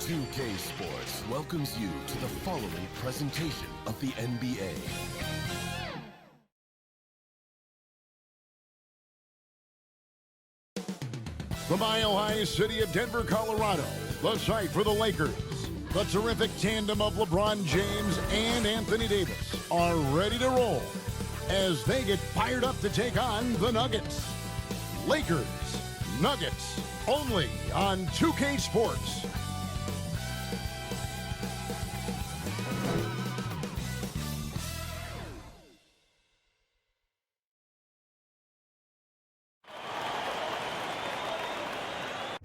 2K Sports welcomes you to the following presentation of the NBA. The mile-high city of Denver, Colorado, the site for the Lakers. The terrific tandem of LeBron James and Anthony Davis are ready to roll as they get fired up to take on the Nuggets. Lakers, Nuggets, only on 2K Sports.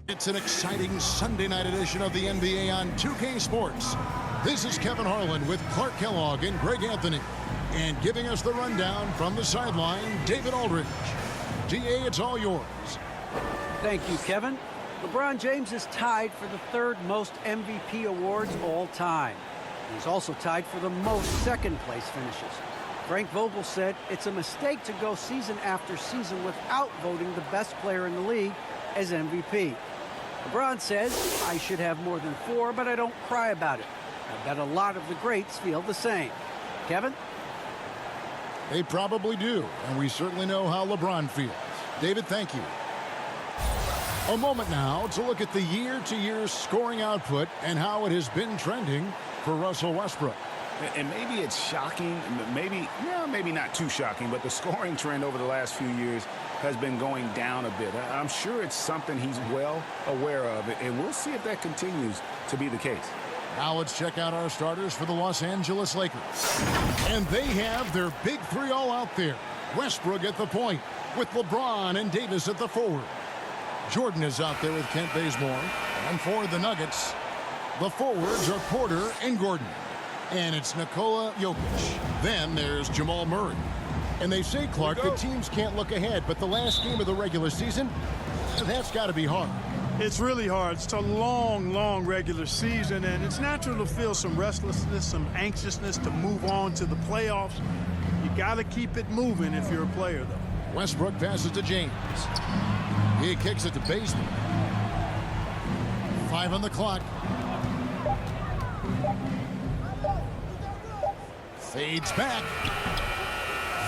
It's an exciting Sunday night edition of the NBA on 2K Sports. This is Kevin Harlan with Clark Kellogg and Greg Anthony. And giving us the rundown from the sideline, David Aldridge. DA, it's all yours. Thank you, Kevin. LeBron James is tied for the third most MVP awards all time. He's also tied for the most second-place finishes. Frank Vogel said it's a mistake to go season after season without voting the best player in the league as MVP. LeBron says, I should have more than 4, but I don't cry about it. I bet a lot of the greats feel the same. Kevin? They probably do, and we certainly know how LeBron feels. David, thank you. A moment now to look at the year-to-year scoring output and how it has been trending for Russell Westbrook. And maybe it's shocking, maybe not too shocking, but the scoring trend over the last few years has been going down a bit. I'm sure it's something he's well aware of, and we'll see if that continues to be the case. Now let's check out our starters for the Los Angeles Lakers. And they have their big three all out there. Westbrook at the point with LeBron and Davis at the forward. Jordan is out there with Kent Bazemore. And for the Nuggets, the forwards are Porter and Gordon. And it's Nikola Jokic. Then there's Jamal Murray. And they say, Clark, that teams can't look ahead, but the last game of the regular season, that's got to be hard. It's really hard. It's a long, long regular season, and it's natural to feel some restlessness, some anxiousness to move on to the playoffs. You got to keep it moving if you're a player, though. Westbrook passes to James. He kicks it to Bazemore. 5 on the clock. Fades back.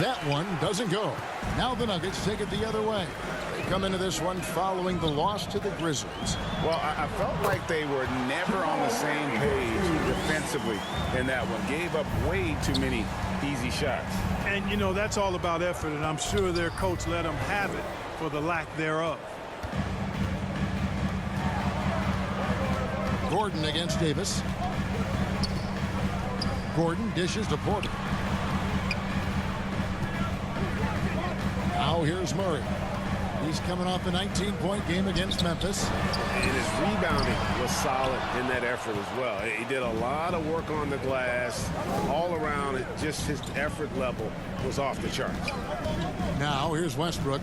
That one doesn't go. Now the Nuggets take it the other way. They come into this one following the loss to the Grizzlies. Well, I felt like they were never on the same page defensively in that one. Gave up way too many easy shots. And, you know, that's all about effort, and I'm sure their coach let them have it for the lack thereof. Gordon against Davis. Gordon dishes to Porter. Now here's Murray. He's coming off a 19-point game against Memphis. And his rebounding was solid in that effort as well. He did a lot of work on the glass. All around, just his effort level was off the charts. Now here's Westbrook.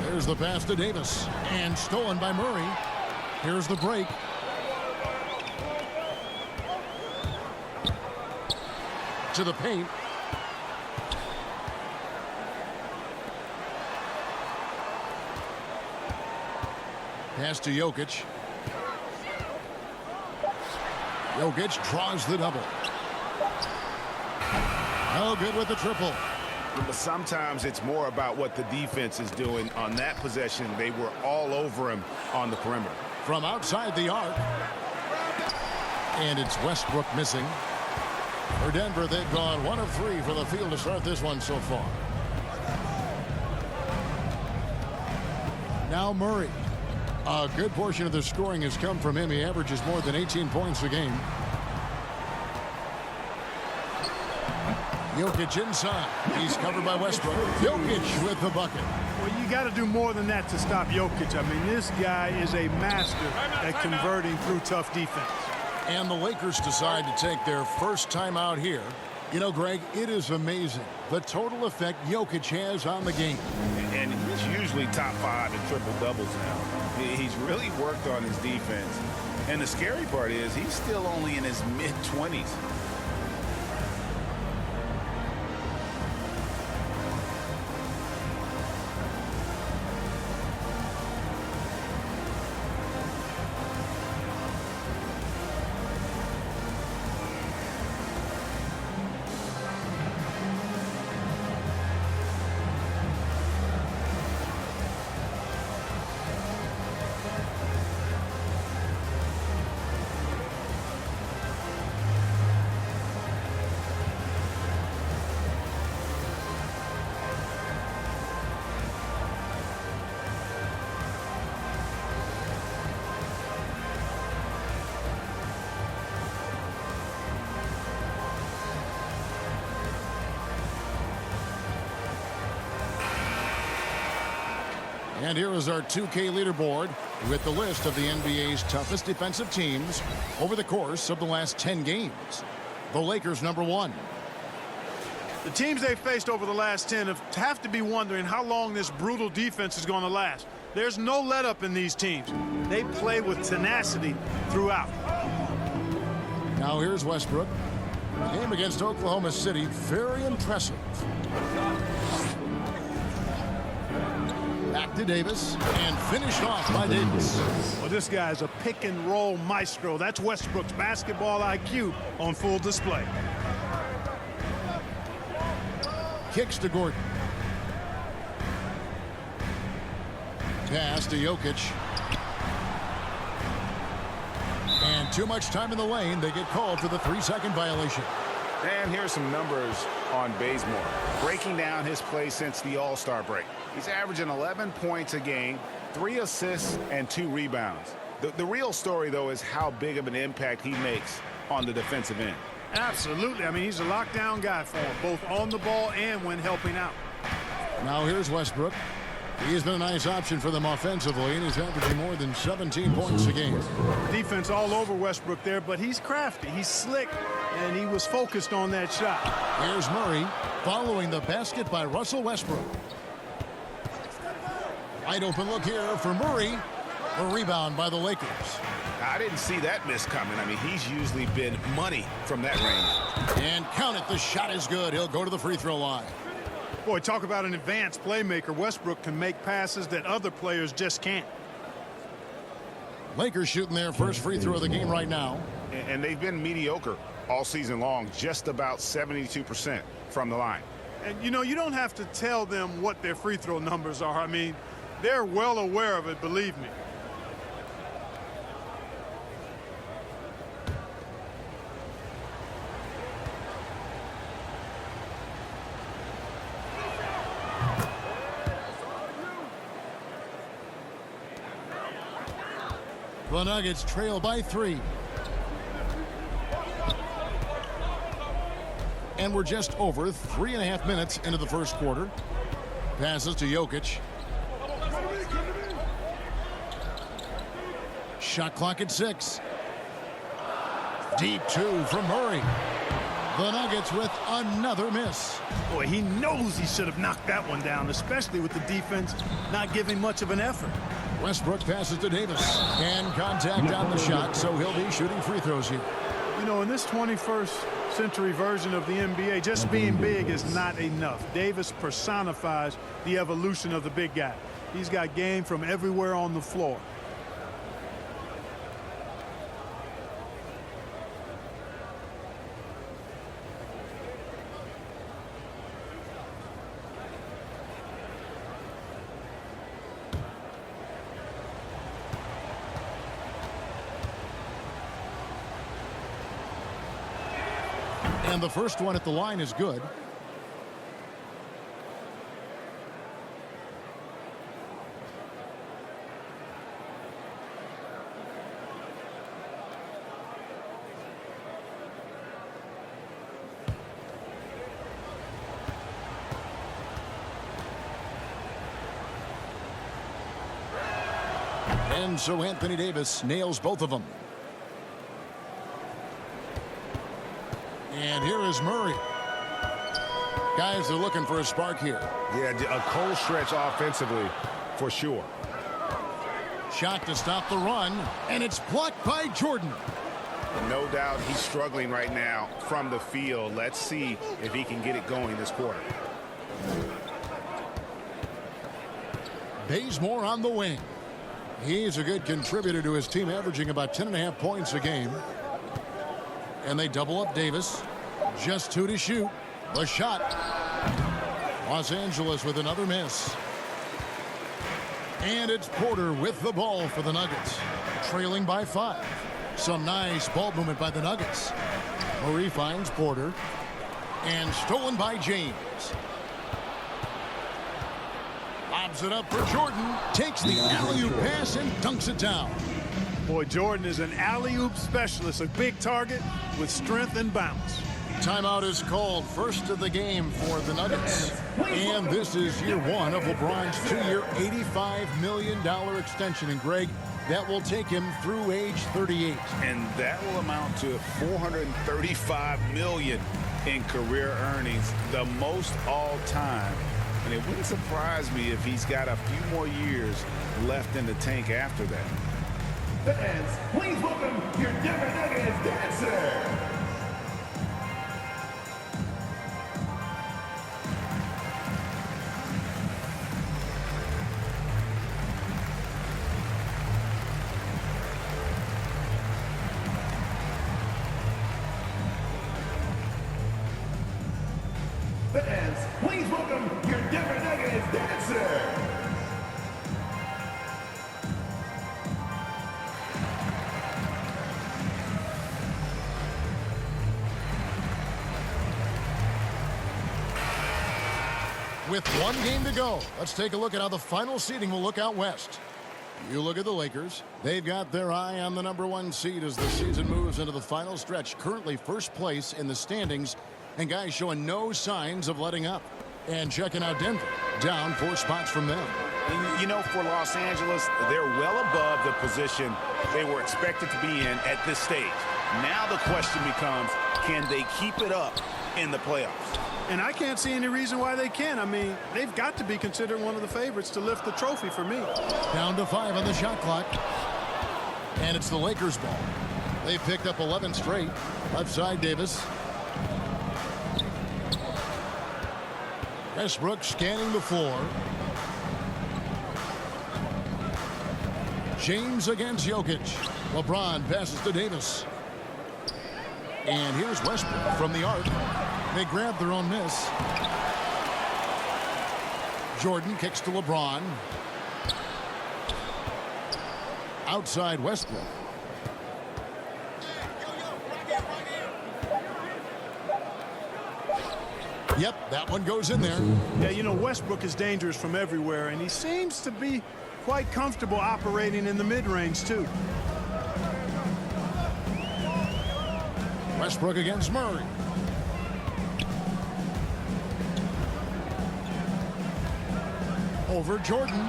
There's the pass to Davis. And stolen by Murray. Here's the break. To the paint. Pass to Jokic. Jokic draws the double. No good with the triple. But sometimes it's more about what the defense is doing on that possession. They were all over him on the perimeter. From outside the arc. And it's Westbrook missing. For Denver, they've gone 1 of 3 for the field to start this one so far. Now Murray. A good portion of the scoring has come from him. He averages more than 18 points a game. Jokic inside. He's covered by Westbrook. Jokic with the bucket. Well, you got to do more than that to stop Jokic. I mean, this guy is a master at converting through tough defense. And the Lakers decide to take their first time out here. You know, Greg, it is amazing the total effect Jokic has on the game. And he's usually top 5 in triple-doubles now. He's really worked on his defense. And the scary part is he's still only in his mid-20s. And here is our 2K leaderboard with the list of the NBA's toughest defensive teams over the course of the last 10 games. The Lakers #1. The teams they faced over the last 10 have to be wondering how long this brutal defense is going to last. There's no let-up in these teams. They play with tenacity throughout. Now here's Westbrook. The game against Oklahoma City, very impressive. Back to Davis, and finished off by Davis. Well, this guy's a pick-and-roll maestro. That's Westbrook's basketball IQ on full display. Kicks to Gordon. Pass to Jokic. And too much time in the lane. They get called for the 3-second violation. And here's some numbers on Bazemore. Breaking down his play since the All-Star break. He's averaging 11 points a game, 3 assists, and 2 rebounds. The real story, though, is how big of an impact he makes on the defensive end. Absolutely. I mean, he's a lockdown guy for him, both on the ball and when helping out. Now here's Westbrook. He's been a nice option for them offensively, and he's averaging more than 17 points a game. Defense all over Westbrook there, but he's crafty. He's slick, and he was focused on that shot. Here's Murray following the basket by Russell Westbrook. Wide open look here for Murray. A rebound by the Lakers. I didn't see that miss coming. I mean, he's usually been money from that range. And count it. The shot is good. He'll go to the free throw line. Boy, talk about an advanced playmaker. Westbrook can make passes that other players just can't. Lakers shooting their first free throw of the game right now. And they've been mediocre all season long, just about 72% from the line. And, you know, you don't have to tell them what their free throw numbers are. I mean, they're well aware of it, believe me. The Nuggets trail by 3. And we're just over 3.5 minutes into the first quarter. Passes to Jokic. Shot clock at 6. Deep 2 from Murray. The Nuggets with another miss. Boy, he knows he should have knocked that one down, especially with the defense not giving much of an effort. Westbrook passes to Davis. And contact on the shot, so he'll be shooting free throws here. You know, in this 21st century version of the NBA, just being big is not enough. Davis personifies the evolution of the big guy. He's got game from everywhere on the floor. And the first one at the line is good. And so Anthony Davis nails both of them. And here is Murray. Guys are looking for a spark here. Yeah, a cold stretch offensively for sure. Shot to stop the run, and it's blocked by Jordan. No doubt he's struggling right now from the field. Let's see if he can get it going this quarter. Bazemore on the wing. He's a good contributor to his team, averaging about 10.5 points a game. And they double up Davis. Just 2 to shoot. The shot. Los Angeles with another miss. And it's Porter with the ball for the Nuggets. Trailing by 5. Some nice ball movement by the Nuggets. Murray finds Porter. And stolen by James. Lobs it up for Jordan. Takes the alley-oop pass and dunks it down. Boy, Jordan is an alley-oop specialist, a big target with strength and bounce. Timeout is called, first of the game for the Nuggets. And this is year 1 of LeBron's 2-year, $25 million extension. And Greg, that will take him through age 38. And that will amount to $435 million in career earnings, the most all time. And it wouldn't surprise me if he's got a few more years left in the tank after that. Fans, please welcome your Denver Nuggets dancer. Fans, please welcome your Denver Nuggets dancer. With one game to go, let's take a look at how the final seeding will look out west. You look at the Lakers. They've got their eye on the #1 seed as the season moves into the final stretch. Currently first place in the standings, and guys showing no signs of letting up. And checking out Denver, down 4 spots from them. You know, for Los Angeles, they're well above the position they were expected to be in at this stage. Now the question becomes, can they keep it up in the playoffs? And I can't see any reason why they can. I mean, they've got to be considered one of the favorites to lift the trophy for me. Down to 5 on the shot clock. And it's the Lakers' ball. They've picked up 11 straight. Left side, Davis. Westbrook scanning the floor. James against Jokic. LeBron passes to Davis. And here's Westbrook from the arc. They grab their own miss. Jordan kicks to LeBron. Outside Westbrook. Yep, that one goes in there. Yeah, you know, Westbrook is dangerous from everywhere, and he seems to be quite comfortable operating in the mid-range, too. Westbrook against Murray. Over Jordan.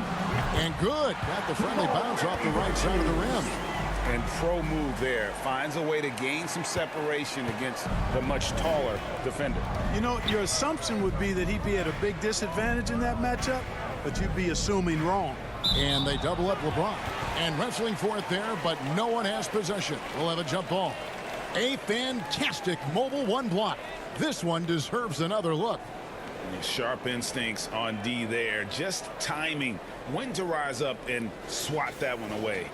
And good. Got the friendly bounce off the right side of the rim. And pro move there. Finds a way to gain some separation against the much taller defender. You know, your assumption would be that he'd be at a big disadvantage in that matchup, but you'd be assuming wrong. And they double up LeBron. And wrestling for it there, but no one has possession. We'll have a jump ball. A fantastic mobile one block. This one deserves another look. Sharp instincts on D there. Just timing when to rise up and swat that one away.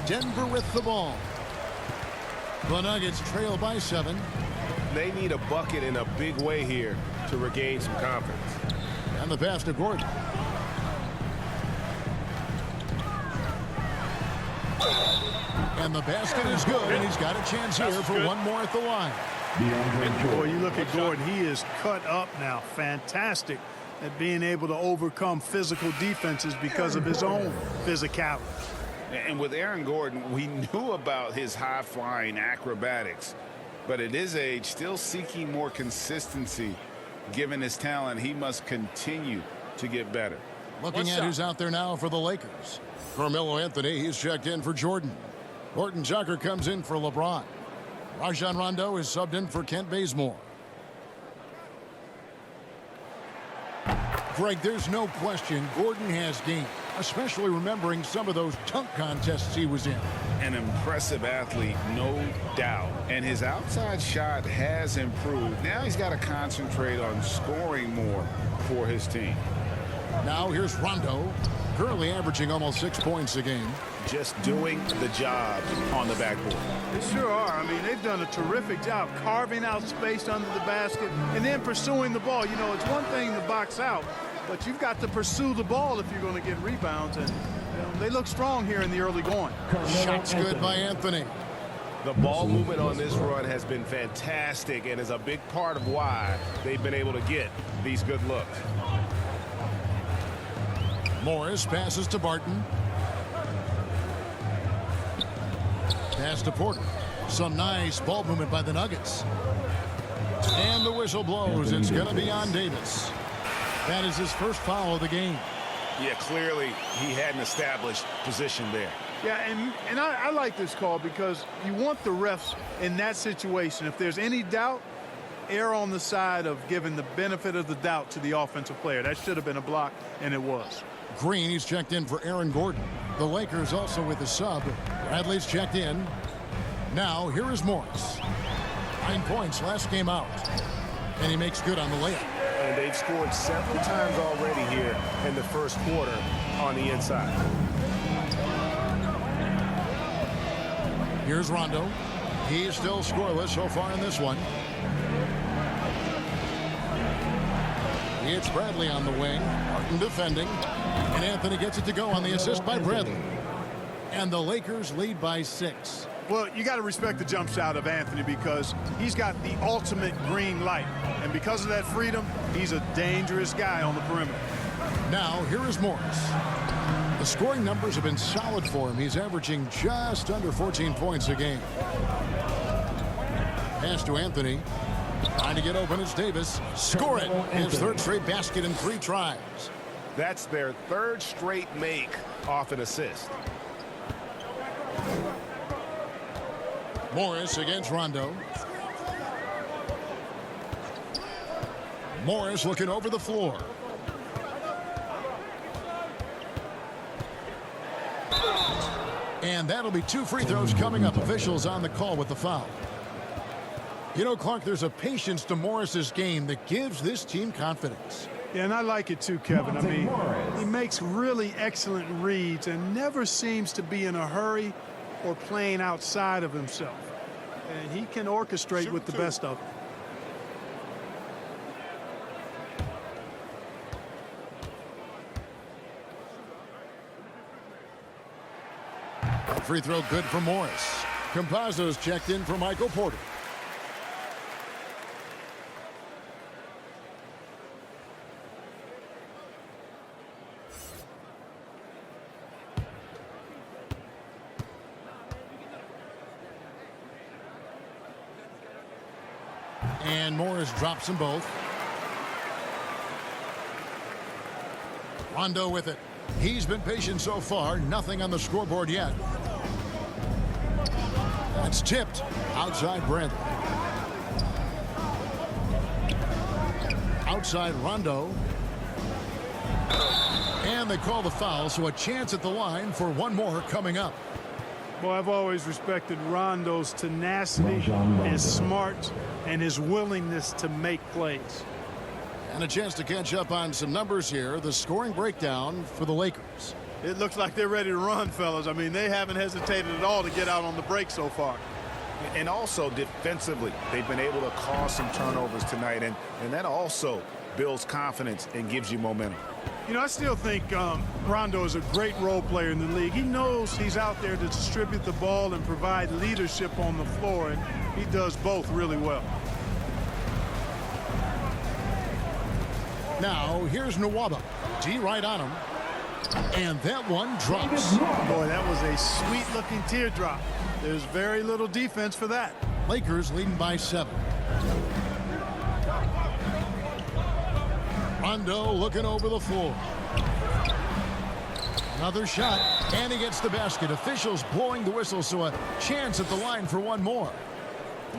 Denver with the ball. The Nuggets trail by 7. They need a bucket in a big way here to regain some confidence. And the pass to Gordon. And the basket is good, and he's got a chance here for one more at the line. Boy, you look at Gordon, he is cut up now. Fantastic at being able to overcome physical defenses because of his own physicality. And with Aaron Gordon, we knew about his high-flying acrobatics, but at his age, still seeking more consistency. Given his talent, he must continue to get better. Looking at who's out there now for the Lakers. Carmelo Anthony, he's checked in for Jordan. Horton-Tucker comes in for LeBron. Rajon Rondo is subbed in for Kent Bazemore. Greg, there's no question Gordon has game, especially remembering some of those dunk contests he was in. An impressive athlete, no doubt. And his outside shot has improved. Now he's got to concentrate on scoring more for his team. Now here's Rondo, currently averaging almost 6 points a game. Just doing the job on the backboard. They sure are. I mean, they've done a terrific job carving out space under the basket and then pursuing the ball. You know, it's one thing to box out, but you've got to pursue the ball if you're going to get rebounds. And you know, they look strong here in the early going. Shots good by Anthony. The ball movement on this run has been fantastic and is a big part of why they've been able to get these good looks. Morris passes to Barton. Pass to Porter. Some nice ball movement by the Nuggets. whistle blows. It's going to be on Davis. That is his first foul of the game. Yeah, clearly he hadn't established position there. Yeah, and I like this call because you want the refs in that situation. If there's any doubt, err on the side of giving the benefit of the doubt to the offensive player. That should have been a block, and it was. Green, he's checked in for Aaron Gordon. The Lakers also with a sub. Bradley's checked in. Now, here is Morris. 9 points last game out. And he makes good on the layup. And they've scored several times already here in the first quarter on the inside. Here's Rondo. He's still scoreless so far in this one. It's Bradley on the wing. Martin defending. And Anthony gets it to go on the assist by Bradley. And the Lakers lead by 6. Well, you got to respect the jump shot of Anthony because he's got the ultimate green light. And because of that freedom, he's a dangerous guy on the perimeter. Now, here is Morris. The scoring numbers have been solid for him. He's averaging just under 14 points a game. Pass to Anthony. Trying to get open is Davis. Score it. His third straight basket in 3 tries. That's their third straight make off an assist. Morris against Rondo. Morris looking over the floor. And that'll be 2 free throws coming up. Officials on the call with the foul. You know, Clark, there's a patience to Morris's game that gives this team confidence. Yeah, and I like it too, Kevin. I mean, he makes really excellent reads and never seems to be in a hurry or playing outside of himself. And he can orchestrate with the best of them. Free throw good for Morris. Campazzo's checked in for Michael Porter. And Morris drops them both. Rondo with it. He's been patient so far. Nothing on the scoreboard yet. That's tipped outside Brent. Outside Rondo. And they call the foul, so a chance at the line for one more coming up. Boy, I've always respected Rondo's tenacity, his smarts, and his willingness to make plays. And a chance to catch up on some numbers here. The scoring breakdown for the Lakers. It looks like they're ready to run, fellas. I mean, they haven't hesitated at all to get out on the break so far. And also defensively, they've been able to cause some turnovers tonight, and that also builds confidence and gives you momentum. You know, I still think Rondo is a great role player in the league. He knows he's out there to distribute the ball and provide leadership on the floor, and he does both really well. Now, here's Nwaba. G right on him. And that one drops. Boy, that was a sweet-looking teardrop. There's very little defense for that. Lakers leading by 7. Rondo looking over the floor. Another shot, and he gets the basket. Officials blowing the whistle, so a chance at the line for one more.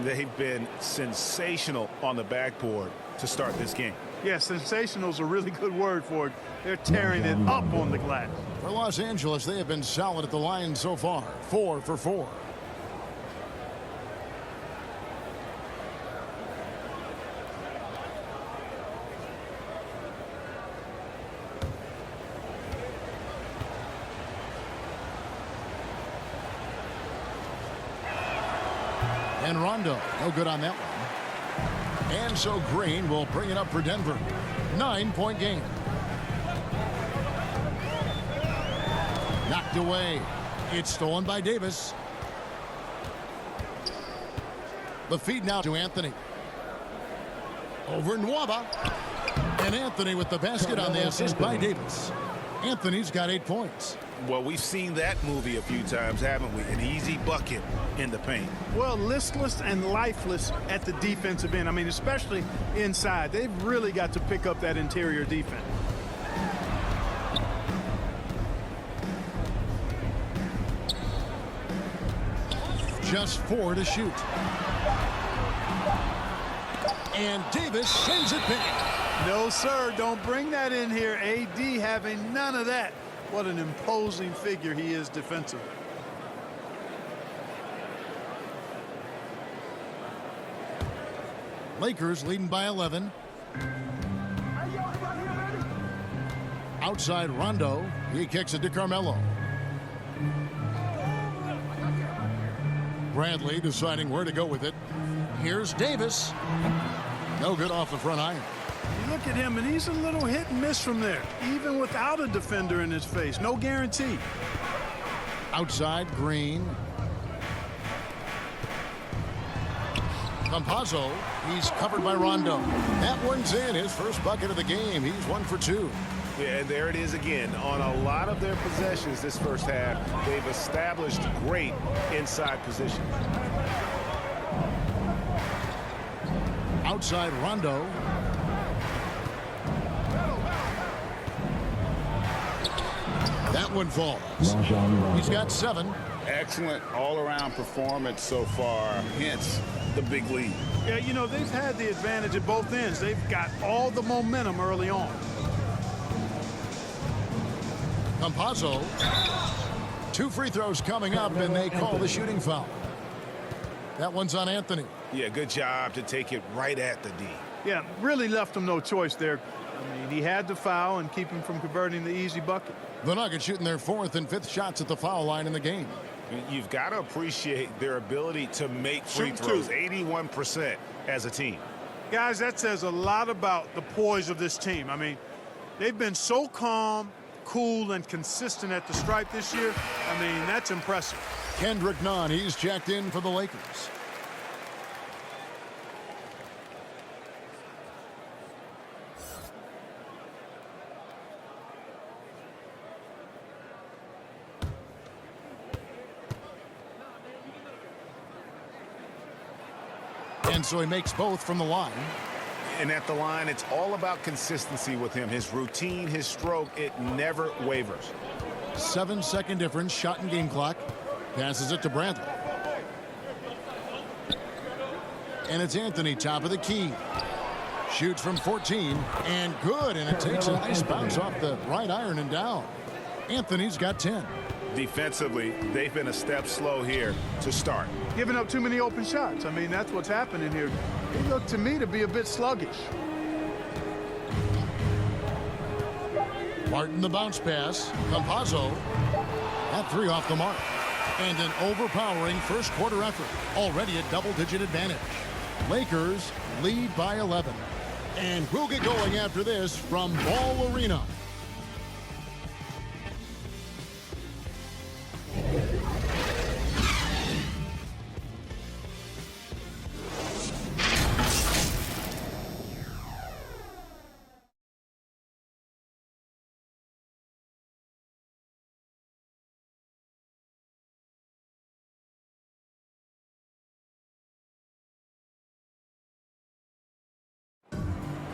They've been sensational on the backboard to start this game. Yeah, sensational is a really good word for it. They're tearing it up on the glass. For Los Angeles, they have been solid at the line so far. 4 for 4. And Rondo, no good on that one. And so Green will bring it up for Denver. 9-point game. Knocked away. It's stolen by Davis. The feed now to Anthony. Over Nwaba. And Anthony with the basket on the assist by Davis. Anthony's got 8 points. Well, we've seen that movie a few times, haven't we? An easy bucket in the paint. Well, listless and lifeless at the defensive end. I mean, especially inside. They've really got to pick up that interior defense. Just 4 to shoot. And Davis sends it back. No, sir, don't bring that in here. AD having none of that. What an imposing figure he is defensively. Lakers leading by 11. Outside Rondo. He kicks it to Carmelo. Bradley deciding where to go with it. Here's Davis. No good off the front iron. You look at him, and he's a little hit and miss from there, even without a defender in his face. No guarantee. Outside Green. Campazzo. He's covered by Rondo. That one's in. His first bucket of the game. He's 1 for 2. Yeah, and there it is again. On a lot of their possessions this first half, they've established great inside position. Outside Rondo. That one falls. He's got 7. Excellent all-around performance so far, hence the big lead. Yeah, you know, they've had the advantage at both ends. They've got all the momentum early on. Campazzo. 2 free throws coming up, and they call the shooting foul. That one's on Anthony. Yeah, good job to take it right at the D. Yeah, really left him no choice there. I mean, he had to foul and keep him from converting the easy bucket. The Nuggets shooting their 4th and 5th shots at the foul line in the game. You've got to appreciate their ability to make free throws, 81% as a team. Guys, that says a lot about the poise of this team. I mean, they've been so calm, cool, and consistent at the stripe this year. I mean, that's impressive. Kendrick Nunn, he's checked in for the Lakers. And so he makes both from the line. And at the line, it's all about consistency with him. His routine, his stroke, it never wavers. 7-second difference, shot and game clock. Passes it to Bradley. And it's Anthony, top of the key. Shoots from 14, and good. And it takes a nice bounce off the right iron and down. Anthony's got 10. Defensively, they've been a step slow here to start. Giving up too many open shots. I mean, that's what's happening here. It looked to me to be a bit sluggish. Martin the bounce pass. Campazzo. That 3 off the mark. And an overpowering first quarter effort. Already a double-digit advantage. Lakers lead by 11. And we'll get going after this from Ball Arena.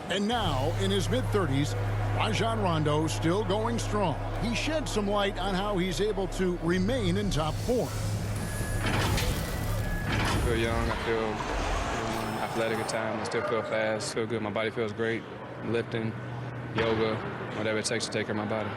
And now, in his mid-30s, Rajon Rondo still going strong. He shed some light on how he's able to remain in top form. I feel young. I feel athletic at times. I still feel fast, feel good. My body feels great. Lifting, yoga, whatever it takes to take care of my body.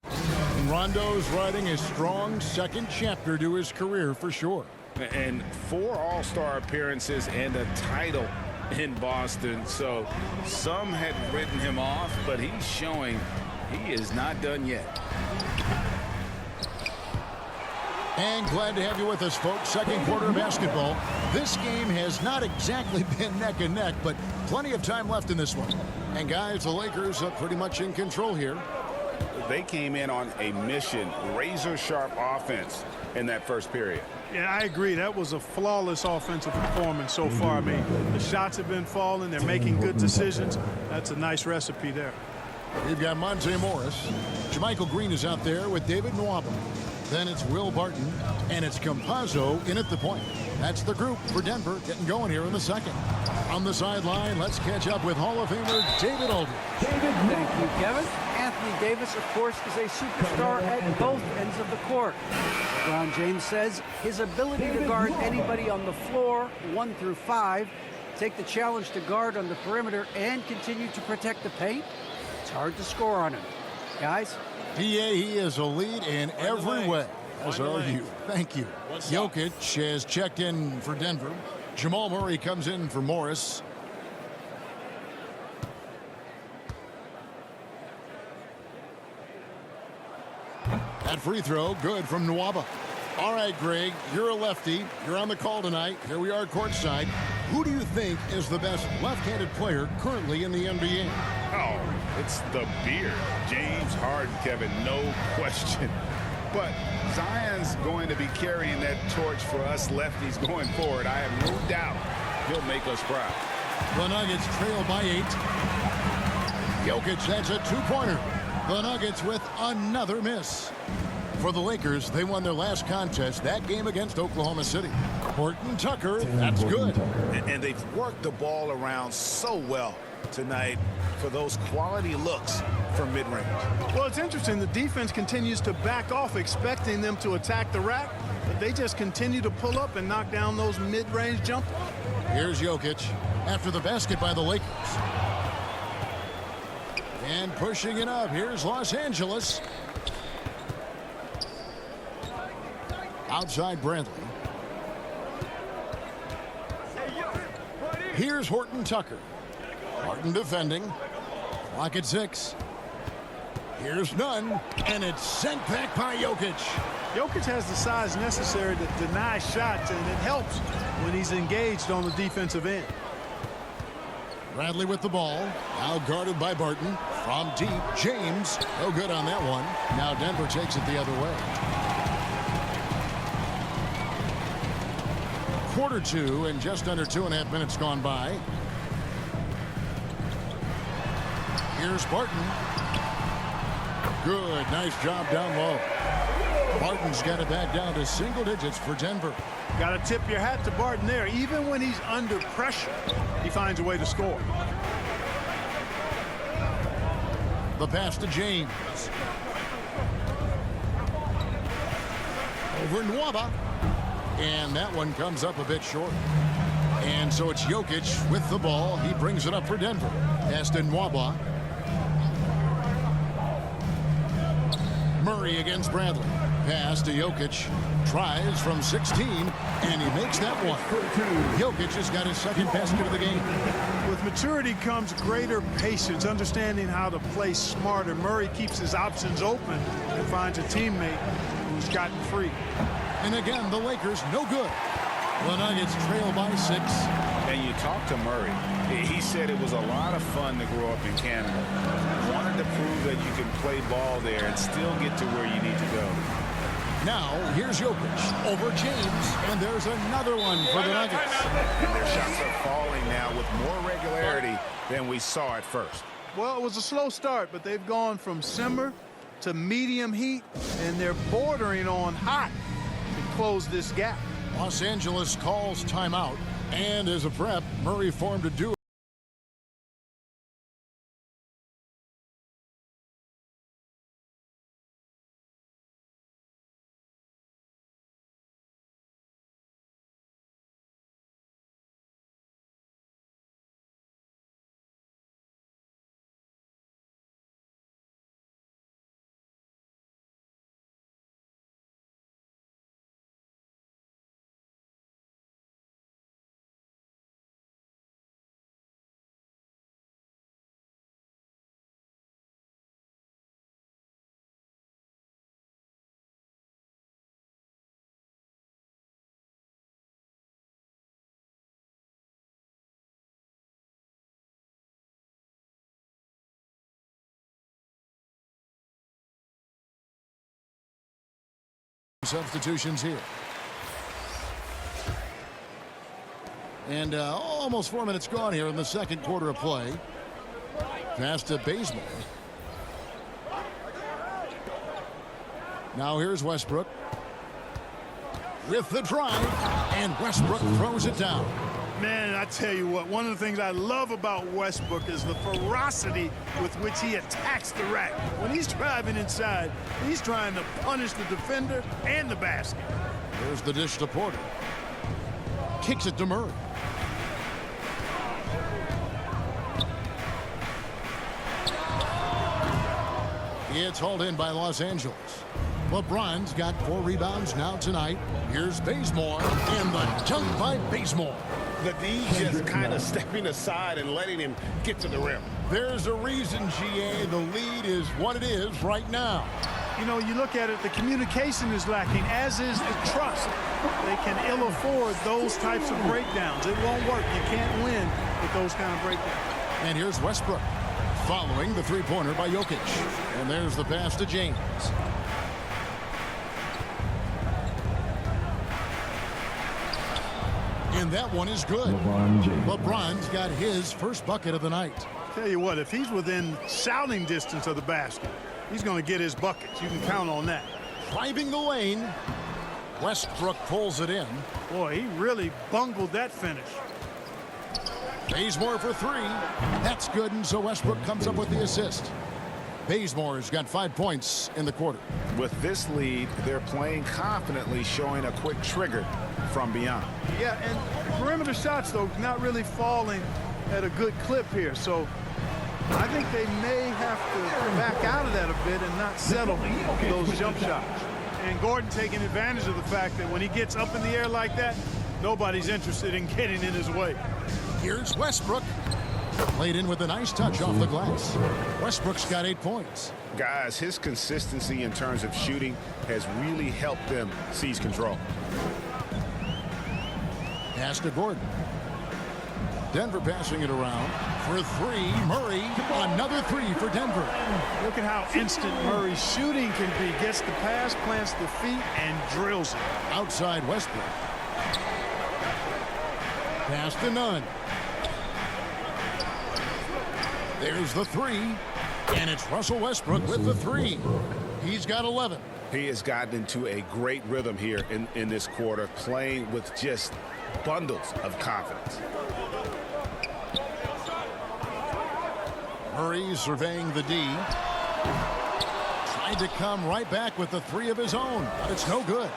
And Rondo's writing a strong second chapter to his career for sure. And 4 All-Star appearances and a title in Boston, so some had written him off, but he's showing he is not done yet. And glad to have you with us, folks. Second quarter of basketball. This game has not exactly been neck and neck, but plenty of time left in this one. And guys, the Lakers are pretty much in control here. They came in on a mission, razor-sharp offense in that first period. Yeah, I agree. That was a flawless offensive performance so far. I mean, the shots have been falling. They're making good decisions. That's a nice recipe there. We've got Monte Morris. Jermichael Green is out there with David Nwaba. Then it's Will Barton, and it's Campazzo in at the point. That's the group for Denver getting going here in the second. On the sideline, let's catch up with Hall of Famer David Aldridge. Thank you, Kevin. Anthony Davis, of course, is a superstar at both ends of the court. LeBron James says his ability to guard anybody on the floor, 1 through 5, take the challenge to guard on the perimeter, and continue to protect the paint, it's hard to score on him. Guys? He is a lead in every way, as are you. Thank you. Jokic has checked in for Denver. Jamal Murray comes in for Morris. That free throw, good from Nwaba. All right, Greg, you're a lefty. You're on the call tonight. Here we are courtside. Who do you think is the best left-handed player currently in the NBA? Oh, it's the beard. James Harden, Kevin, no question. But Zion's going to be carrying that torch for us lefties going forward. I have no doubt he'll make us proud. The Nuggets trail by 8. Jokic adds a two-pointer. The Nuggets with another miss. For the Lakers, they won their last contest, that game against Oklahoma City. Horton-Tucker, that's good. And they've worked the ball around so well tonight for those quality looks from mid-range. Well, it's interesting. The defense continues to back off, expecting them to attack the rack, but they just continue to pull up and knock down those mid-range jumpers. Here's Jokic after the basket by the Lakers. And pushing it up, here's Los Angeles. Outside Bradley. Here's Horton-Tucker. Harden defending. Clock at 6. Here's none, and it's sent back by Jokic. Jokic has the size necessary to deny shots, and it helps when he's engaged on the defensive end. Bradley with the ball. Now guarded by Barton. From deep, James. No good on that one. Now Denver takes it the other way. Quarter 2 and just under 2.5 minutes gone by. Here's Barton. Good, nice job down low. Barton's got it back down to single digits for Denver. Got to tip your hat to Barton there. Even when he's under pressure, he finds a way to score. The pass to James. Over Nwaba. And that one comes up a bit short. And so it's Jokic with the ball. He brings it up for Denver. Pass to Nwaba. Murray against Bradley. Pass to Jokic. Tries from 16, and he makes that one. Jokic has got his second basket of the game. With maturity comes greater patience, understanding how to play smarter. Murray keeps his options open and finds a teammate who's gotten free. And again, the Lakers no good. The Nuggets trail by 6. And you talk to Murray. He said it was a lot of fun to grow up in Canada. Wanted to prove that you can play ball there and still get to where you need to go. Now, here's Jokic over James, and there's another one for the Nuggets. And their shots are falling now with more regularity than we saw at first. Well, it was a slow start, but they've gone from simmer to medium heat, and they're bordering on hot to close this gap. Los Angeles calls timeout, and as a prep, Murray formed a duo. Substitutions here. And almost 4 minutes gone here in the second quarter of play. Pass to Bazemore. Now here's Westbrook with the drive, and Westbrook throws it down. Man, I tell you what, one of the things I love about Westbrook is the ferocity with which he attacks the rack. When he's driving inside, he's trying to punish the defender and the basket. There's the dish to Porter. Kicks it to Murray. It's hauled in by Los Angeles. LeBron's got 4 rebounds now tonight. Here's Bazemore, and the dunk by Bazemore. The D just kind of stepping aside and letting him get to the rim. There's a reason, GA, the lead is what it is right now. You know, you look at it, the communication is lacking, as is the trust. They can ill afford those types of breakdowns. It won't work. You can't win with those kind of breakdowns. And here's Westbrook following the three-pointer by Jokic. And there's the pass to James. And that one is good. LeBron's got his first bucket of the night. Tell you what, if he's within shouting distance of the basket, he's going to get his buckets. You can count on that. Driving the lane. Westbrook pulls it in. Boy, he really bungled that finish. Bazemore for 3. That's good, and so Westbrook comes up with the assist. Bazemore's got 5 points in the quarter. With this lead, they're playing confidently, showing a quick trigger from beyond. Yeah, and perimeter shots, though, not really falling at a good clip here. So I think they may have to back out of that a bit and not settle for those jump shots. And Gordon taking advantage of the fact that when he gets up in the air like that, nobody's interested in getting in his way. Here's Westbrook. Laid in with a nice touch off the glass. Westbrook's got 8 points. Guys, his consistency in terms of shooting has really helped them seize control. Pass to Gordon. Denver passing it around for 3. Murray, another 3 for Denver. Look at how instant Murray's shooting can be. Gets the pass, plants the feet, and drills it. Outside Westbrook. Pass to Nunn. There's the 3, and it's Russell Westbrook with the 3. He's got 11. He has gotten into a great rhythm here in this quarter, playing with just bundles of confidence. Murray surveying the D. Tried to come right back with the 3 of his own, but it's no good.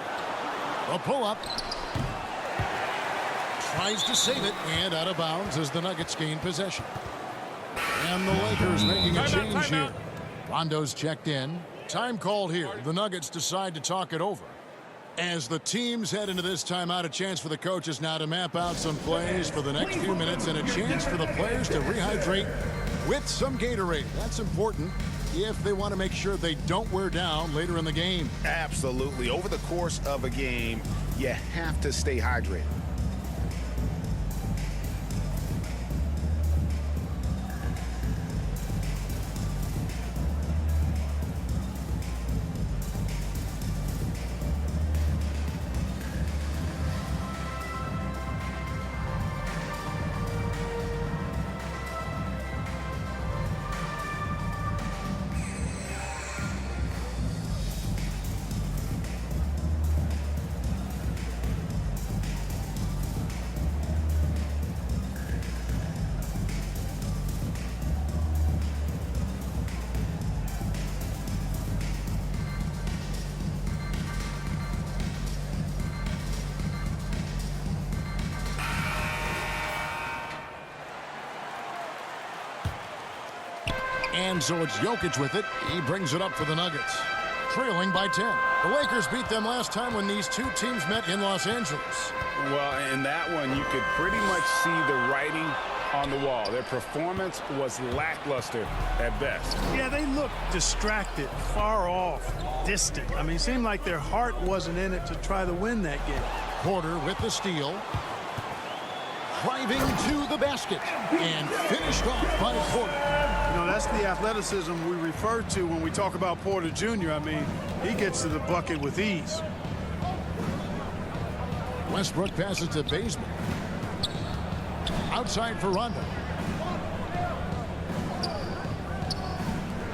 A pull-up. Tries to save it, and out of bounds as the Nuggets gain possession. And the Lakers making a change here. Rondo's checked in. Time called here. The Nuggets decide to talk it over. As the teams head into this timeout, a chance for the coaches now to map out some plays for the next few minutes and a chance for the players to rehydrate with some Gatorade. That's important if they want to make sure they don't wear down later in the game. Absolutely. Over the course of a game, you have to stay hydrated. And so it's Jokic with it. He brings it up for the Nuggets. Trailing by 10. The Lakers beat them last time when these two teams met in Los Angeles. Well, in that one, you could pretty much see the writing on the wall. Their performance was lackluster at best. Yeah, they looked distracted, far off, distant. I mean, it seemed like their heart wasn't in it to try to win that game. Porter with the steal. Driving to the basket. And finished off by Porter. You know, that's the athleticism we refer to when we talk about Porter Jr. I mean, he gets to the bucket with ease. Westbrook passes to Bazemore. Outside for Rondo.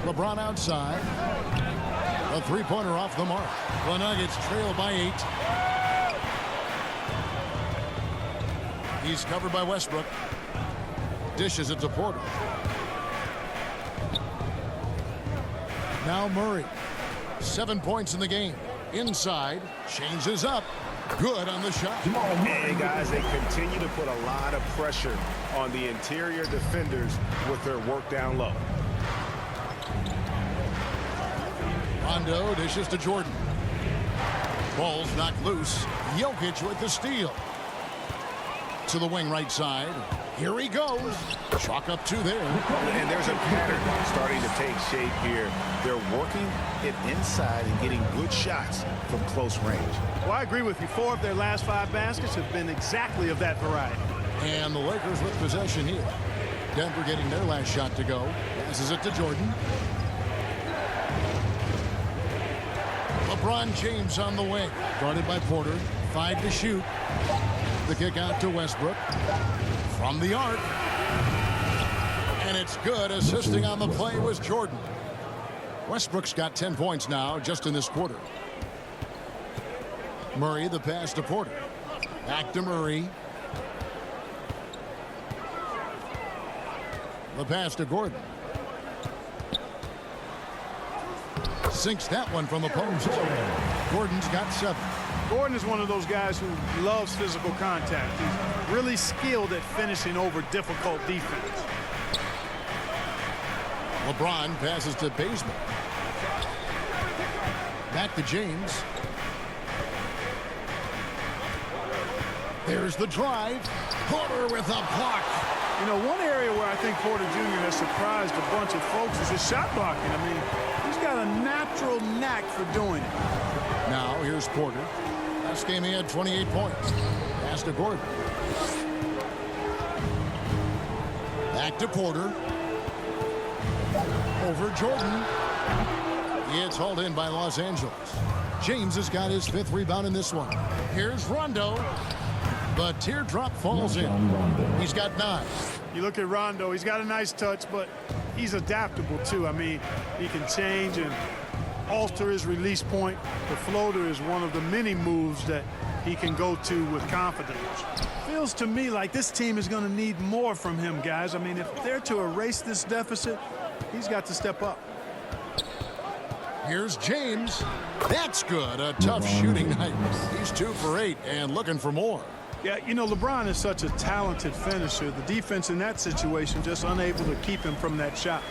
LeBron outside. A three-pointer off the mark. The Nuggets trail by 8. He's covered by Westbrook. Dishes it to Porter. Now Murray. 7 points in the game. Inside. Changes up. Good on the shot. Hey, guys, they continue to put a lot of pressure on the interior defenders with their work down low. Rondo dishes to Jordan. Ball's knocked loose. Jokic with the steal. To the wing right side. Here he goes. Chalk up 2 there. And there's a pattern starting to take shape here. They're working it inside and getting good shots from close range. Well, I agree with you. 4 of their last 5 baskets have been exactly of that variety. And the Lakers with possession here. Denver getting their last shot to go. Passes it to Jordan. LeBron James on the wing. Guarded by Porter. 5 to shoot. The kick out to Westbrook. From the arc. And it's good. Assisting on the play was Jordan. Westbrook's got 10 points now just in this quarter. Murray, the pass to Porter. Back to Murray. The pass to Gordon. Sinks that one from the post. Gordon's got 7. Gordon is one of those guys who loves physical contact. He's really skilled at finishing over difficult defense. LeBron passes to Bazemore. Back to James. There's the drive. Porter with a block. You know, one area where I think Porter Jr. has surprised a bunch of folks is his shot blocking. I mean, he's got a natural knack for doing it. Now here's Porter. Last game he had 28 points. Pass to Gordon. Back to Porter. Over Jordan. It's hauled in by Los Angeles. James has got his 5th rebound in this one. Here's Rondo. The teardrop falls in. He's got 9. You look at Rondo, he's got a nice touch, but he's adaptable too. I mean, he can change and alter his release point. The floater is one of the many moves that he can go to with confidence. Feels to me like this team is going to need more from him, guys. I mean, if they're to erase this deficit, he's got to step up. Here's James. That's good. A tough shooting night. He's 2 for 8 and looking for more. Yeah, you know, LeBron is such a talented finisher. The defense in that situation just unable to keep him from that shot.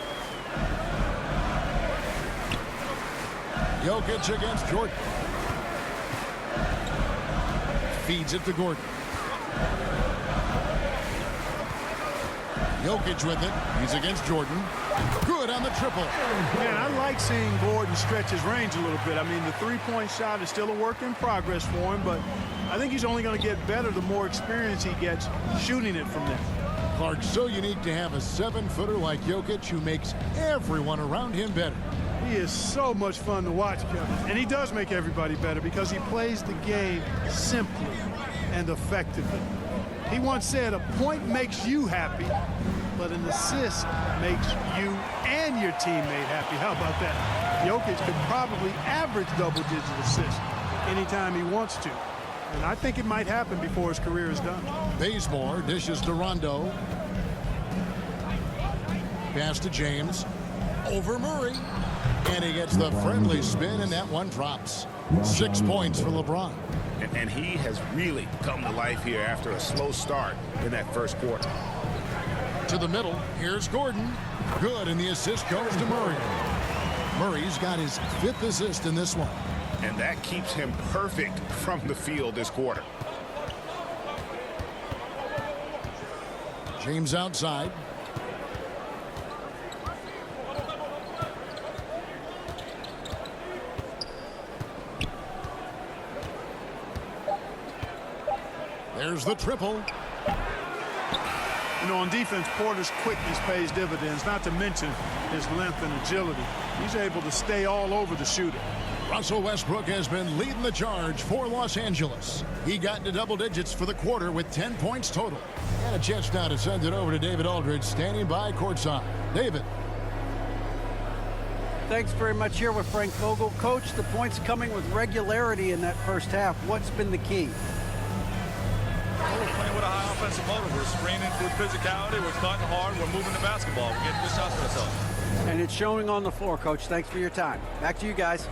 Jokic against Jordan. Feeds it to Gordon. Jokic with it. He's against Jordan. Good on the triple. Man, I like seeing Gordon stretch his range a little bit. I mean, the three-point shot is still a work in progress for him, but I think he's only going to get better the more experience he gets shooting it from there. Clark, so unique to have a 7-footer like Jokic who makes everyone around him better. He is so much fun to watch, Kevin. And he does make everybody better because he plays the game simply and effectively. He once said, a point makes you happy, but an assist makes you and your teammate happy. How about that? Jokic could probably average double-digit assists anytime he wants to. And I think it might happen before his career is done. Bazemore dishes to Rondo. Pass to James. Over Murray. And he gets the friendly spin, and that one drops. 6 points for LeBron. And he has really come to life here after a slow start in that first quarter. To the middle. Here's Gordon. Good, and the assist goes to Murray. Murray's got his 5th assist in this one. And that keeps him perfect from the field this quarter. James outside. There's the triple. You know, on defense, Porter's quickness pays dividends, not to mention his length and agility. He's able to stay all over the shooter. Russell Westbrook has been leading the charge for Los Angeles. He got into double digits for the quarter with 10 points total. And a chance now to send it over to David Aldridge, standing by courtside. David. Thanks very much. Here with Frank Vogel. Coach, the points coming with regularity in that first half. What's been the key? Well, we're playing with a high offensive motor. We're screening with physicality. We're cutting hard. We're moving the basketball. We're getting good shots for ourselves. And it's showing on the floor, Coach. Thanks for your time. Back to you guys.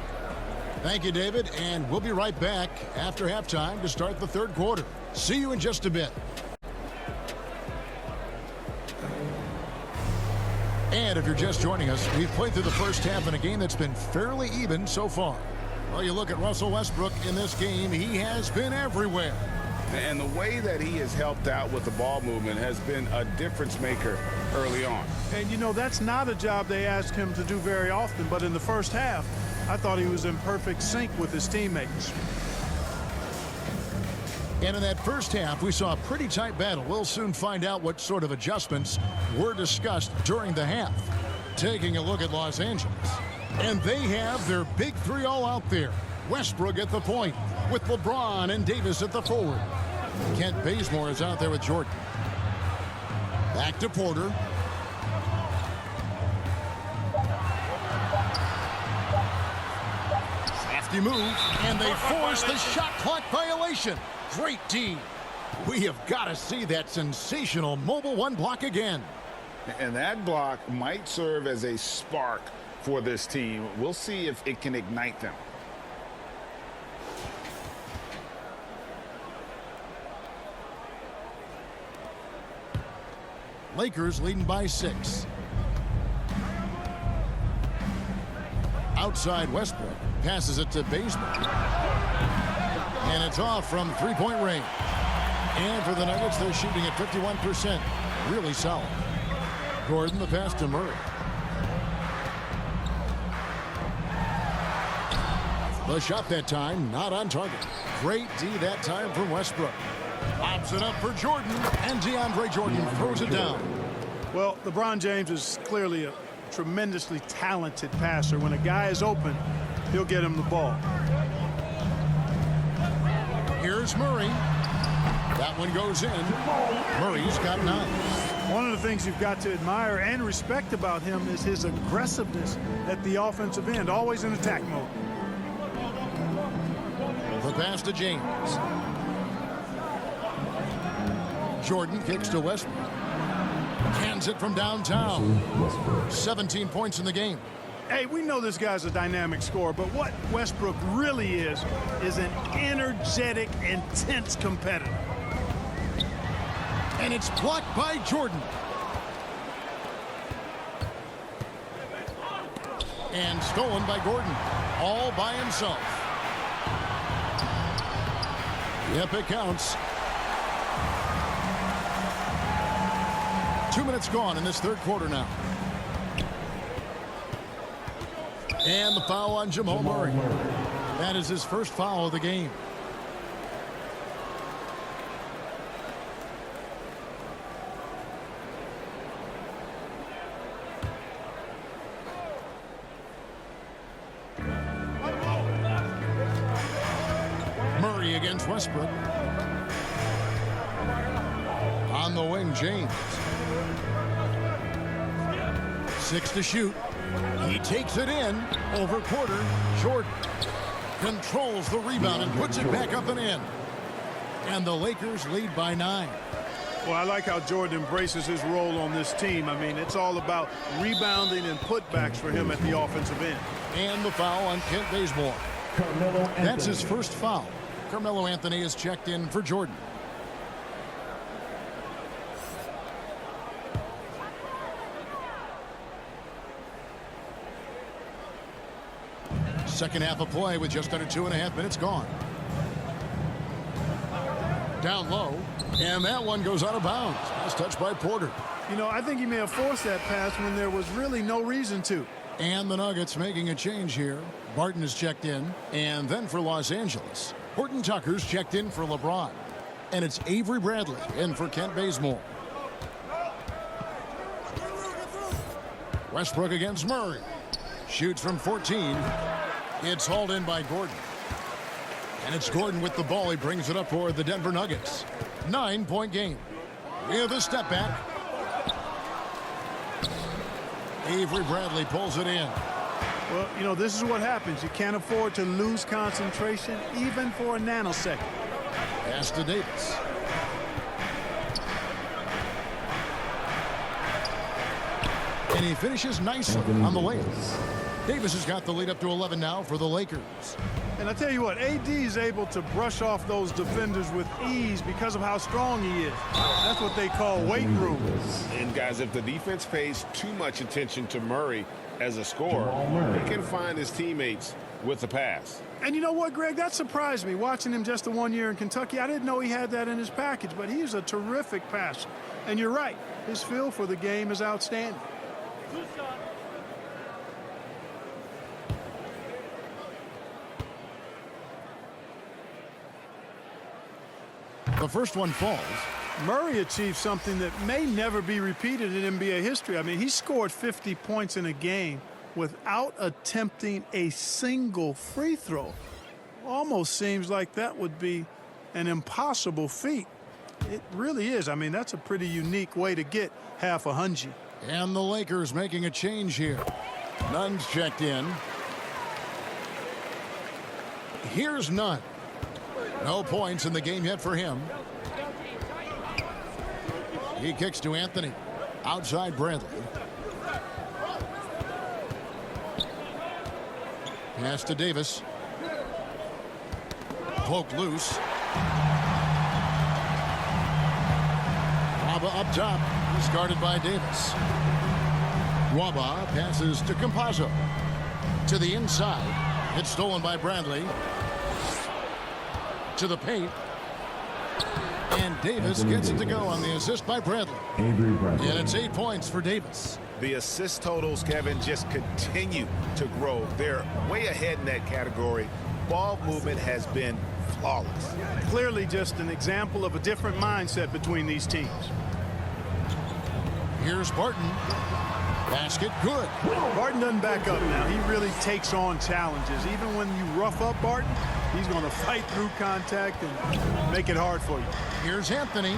Thank you, David. And we'll be right back after halftime to start the third quarter. See you in just a bit. And if you're just joining us, we've played through the first half in a game that's been fairly even so far. Well, you look at Russell Westbrook in this game, he has been everywhere. And the way that he has helped out with the ball movement has been a difference maker early on. And, you know, that's not a job they ask him to do very often, but in the first half, I thought he was in perfect sync with his teammates. And in that first half, we saw a pretty tight battle. We'll soon find out what sort of adjustments were discussed during the half. Taking a look at Los Angeles. And they have their big three all out there. Westbrook at the point with LeBron and Davis at the forward. Kent Bazemore is out there with Jordan. Back to Porter. Safety move, and they force the shot clock violation. Great D. We have got to see that sensational mobile one block again. And that block might serve as a spark for this team. We'll see if it can ignite them. Lakers leading by 6. Outside Westbrook passes it to Bazemore. And it's off from three-point range. And for the Nuggets, they're shooting at 51%. Really solid. Gordon, the pass to Murray. The shot that time, not on target. Great D that time from Westbrook. Lobs it up for Jordan, and DeAndre Jordan throws it down. Well, LeBron James is clearly a tremendously talented passer. When a guy is open, he'll get him the ball. Here's Murray. That one goes in. Murray's got 9. One of the things you've got to admire and respect about him is his aggressiveness at the offensive end, always in attack mode. The pass to James. Jordan kicks to Westbrook. Cans it from downtown. 17 points in the game. Hey, we know this guy's a dynamic scorer, but what Westbrook really is an energetic, intense competitor. And it's blocked by Jordan. And stolen by Gordon, all by himself. Yep, it counts. 2 minutes gone in this third quarter now. And the foul on Jamal Murray. That is his first foul of the game. Murray against Westbrook. On the wing, James. 6 to shoot. He takes it in over Porter. Jordan controls the rebound and puts it back up and in. And the Lakers lead by 9. Well, I like how Jordan embraces his role on this team. I mean, it's all about rebounding and putbacks for him at the offensive end. And the foul on Kent Bazemore. That's his first foul. Carmelo Anthony is checked in for Jordan. Second half of play with just under 2.5 minutes gone. Down low, and that one goes out of bounds. That's touched by Porter. You know, I think he may have forced that pass when there was really no reason to. And the Nuggets making a change here. Barton is checked in, and then for Los Angeles, Horton-Tucker's checked in for LeBron. And it's Avery Bradley in for Kent Bazemore. Westbrook against Murray. Shoots from 14. It's hauled in by Gordon. And it's Gordon with the ball. He brings it up for the Denver Nuggets. 9-point game. With a step back. Avery Bradley pulls it in. Well, you know, this is what happens. You can't afford to lose concentration even for a nanosecond. Pass to Davis. And he finishes nicely on the layup. Davis has got the lead up to 11 now for the Lakers. And I tell you what, AD is able to brush off those defenders with ease because of how strong he is. That's what they call weight room. And guys, if the defense pays too much attention to Murray as a scorer, he can find his teammates with the pass. And you know what, Greg? That surprised me watching him just the 1 year in Kentucky. I didn't know he had that in his package, but he's a terrific passer. And you're right, his feel for the game is outstanding. The first one falls. Murray achieved something that may never be repeated in NBA history. I mean, he scored 50 points in a game without attempting a single free throw. Almost seems like that would be an impossible feat. It really is. I mean, that's a pretty unique way to get half a hundred. And the Lakers making a change here. Nunn's checked in. Here's Nunn. No points in the game yet for him. He kicks to Anthony. Outside Bradley. Pass to Davis. Poked loose. Waba up top. He's guarded by Davis. Waba passes to Campazzo. To the inside. It's stolen by Bradley. To the paint. And Davis gets it to go on the assist by Bradley. And it's 8 points for Davis. The assist totals, Kevin, just continue to grow. They're way ahead in that category. Ball movement has been flawless. Clearly just an example of a different mindset between these teams. Here's Barton. Basket good. Barton doesn't back up now. He really takes on challenges. Even when you rough up Barton, he's going to fight through contact and make it hard for you. Here's Anthony.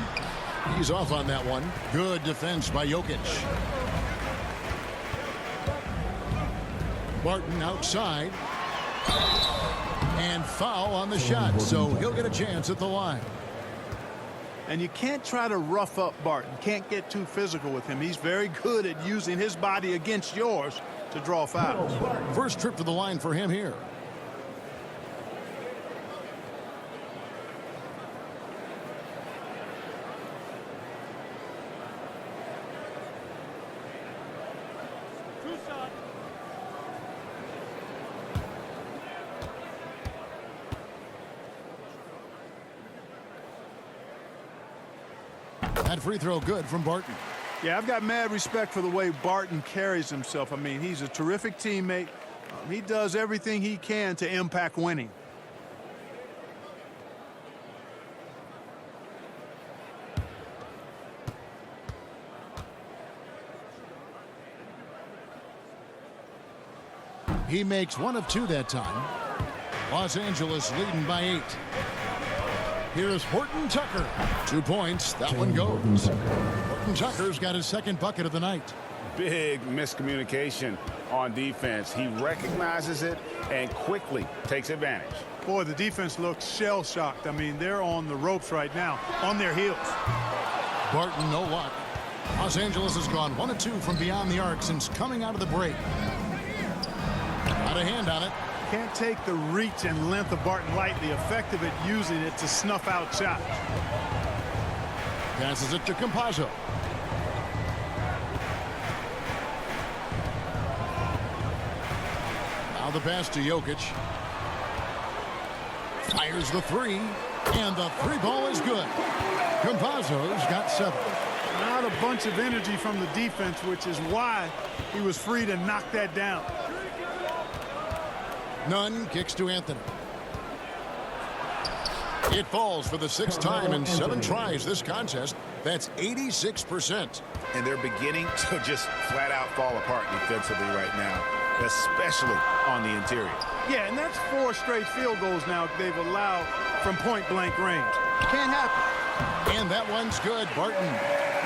He's off on that one. Good defense by Jokic. Barton outside. And foul on the shot, so he'll get a chance at the line. And you can't try to rough up Barton. Can't get too physical with him. He's very good at using his body against yours to draw fouls. First trip to the line for him here. That free throw good from Barton. Yeah, I've got mad respect for the way Barton carries himself. I mean, he's a terrific teammate. He does everything he can to impact winning. He makes 1 of 2 that time. Los Angeles leading by 8. Here's Horton-Tucker. 2 points. That one goes. Horton-Tucker's got his second bucket of the night. Big miscommunication on defense. He recognizes it and quickly takes advantage. Boy, the defense looks shell-shocked. I mean, they're on the ropes right now, on their heels. Barton, no luck. Los Angeles has gone 1 of 2 from beyond the arc since coming out of the break. Got a hand on it. Can't take the reach and length of Barton lightly. Effective at using it to snuff out shots. Passes it to Campazzo. Now the pass to Jokic. Fires the 3. And the 3 ball is good. Campazzo's got 7. Not a bunch of energy from the defense, which is why he was free to knock that down. Nunn kicks to Anthony. It falls for the 6th time in 7 tries this contest. That's 86%. And they're beginning to just flat out fall apart defensively right now, especially on the interior. Yeah, and that's 4 straight field goals now they've allowed from point-blank range. Can't happen. And that one's good. Barton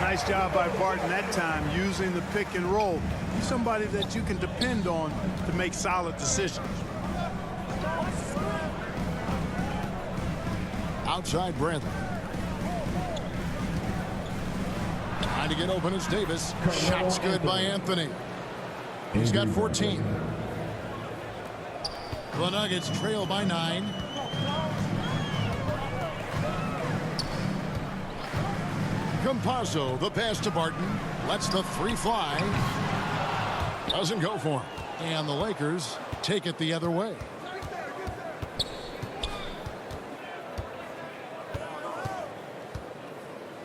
Nice job by Barton that time using the pick and roll. He's somebody that you can depend on to make solid decisions. Outside Bradley. Trying to get open is Davis. Shot's good by Anthony. He's got 14. The Nuggets trail by 9. Campazzo, the pass to Barton. Lets the 3 fly. Doesn't go for him. And the Lakers take it the other way.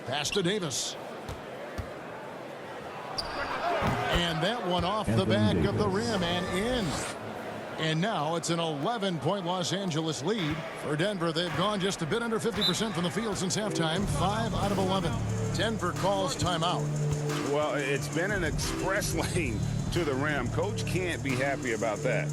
Pass to Davis. And that one off the back of the rim and in. And now it's an 11-point Los Angeles lead. For Denver, they've gone just a bit under 50% from the field since halftime. 5 out of 11. Denver calls timeout. Well, it's been an express lane to the rim. Coach can't be happy about that.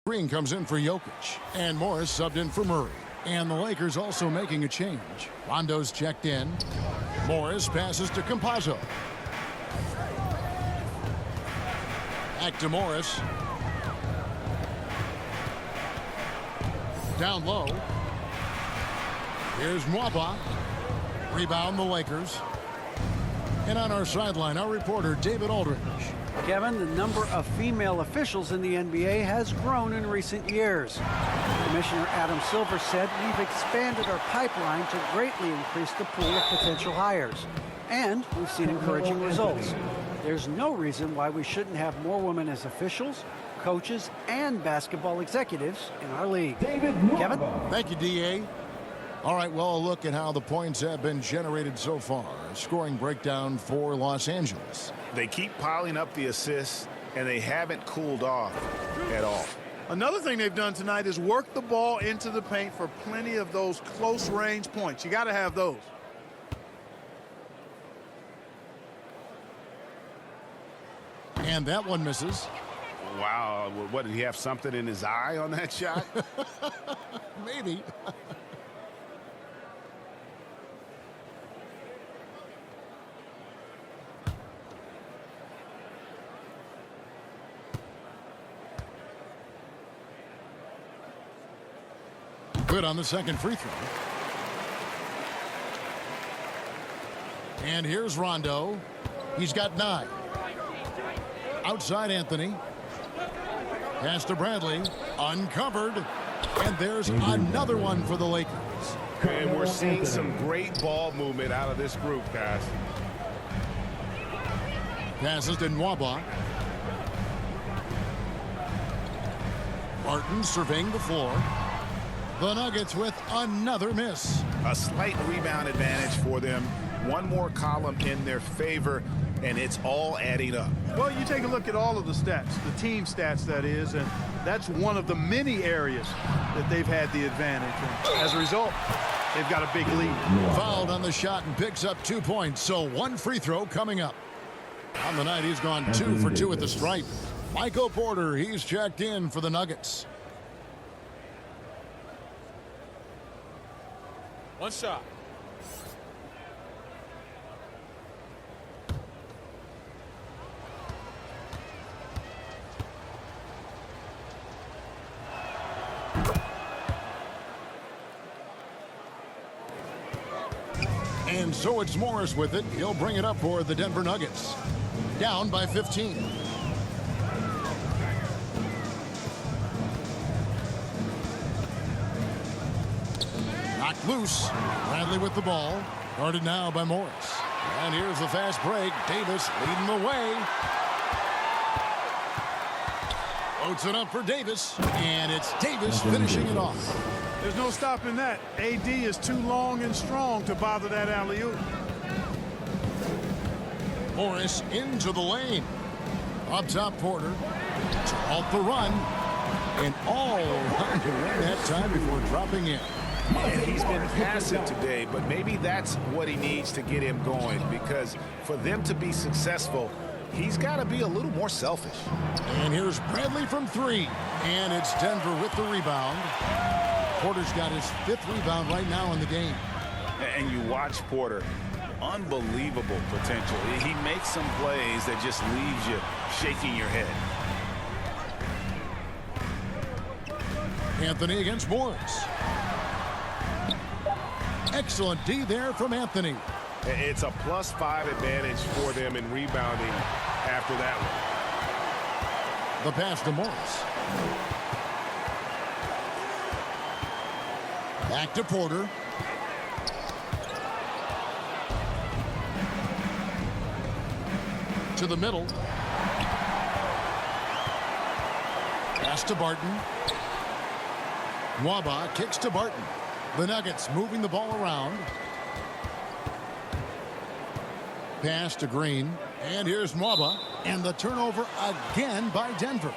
Green comes in for Jokic, and Morris subbed in for Murray. And the Lakers also making a change. Rondo's checked in. Morris passes to Campazzo. Back to Morris. Down low. Here's Mwaba. Rebound the Lakers. And on our sideline, our reporter David Aldridge. Kevin, the number of female officials in the NBA has grown in recent years. Commissioner Adam Silver said we've expanded our pipeline to greatly increase the pool of potential hires. And we've seen encouraging results. There's no reason why we shouldn't have more women as officials, coaches, and basketball executives in our league. Kevin? Thank you, D.A. All right, well, a look at how the points have been generated so far. Scoring breakdown for Los Angeles. They keep piling up the assists, and they haven't cooled off at all. Another thing they've done tonight is work the ball into the paint for plenty of those close-range points. You got to have those. And that one misses. Wow, what, did he have something in his eye on that shot? Maybe. Good on the second free throw. And here's Rondo. He's got 9. Outside Anthony. Pass to Bradley. Uncovered. And there's another one for the Lakers. And we're seeing some great ball movement out of this group, guys. Passes to Nwaba. Martin surveying the floor. The Nuggets with another miss. A slight rebound advantage for them. One more column in their favor, and it's all adding up. Well, you take a look at all of the stats, the team stats, that is, and that's one of the many areas that they've had the advantage. And as a result, they've got a big lead. Fouled on the shot and picks up 2 points, so one free throw coming up. On the night, he's gone 2 for 2 at the stripe. Michael Porter, he's checked in for the Nuggets. One shot. And And so it's Morris with it. He'll bring it up for the Denver Nuggets. Down by 15. Knocked loose. Bradley with the ball. Guarded now by Morris. And here's the fast break. Davis leading the way. Loads it up for Davis. And it's Davis finishing it off. There's no stopping that. AD is too long and strong to bother that alley-oop. Morris into the lane. Up top, Porter. To halt the run. And all around to win that time before dropping in. And he's been passive today, but maybe that's what he needs to get him going, because for them to be successful, he's got to be a little more selfish. And here's Bradley from three. And it's Denver with the rebound. Porter's got his 5th rebound right now in the game. And you watch Porter, unbelievable potential. He makes some plays that just leaves you shaking your head. Anthony against Morris. Excellent D there from Anthony. It's a +5 advantage for them in rebounding after that one. The pass to Morris. Back to Porter. To the middle. Pass to Barton. Nwaba kicks to Barton. The Nuggets moving the ball around. Pass to Green. And here's Nwaba. And the turnover again by Denver.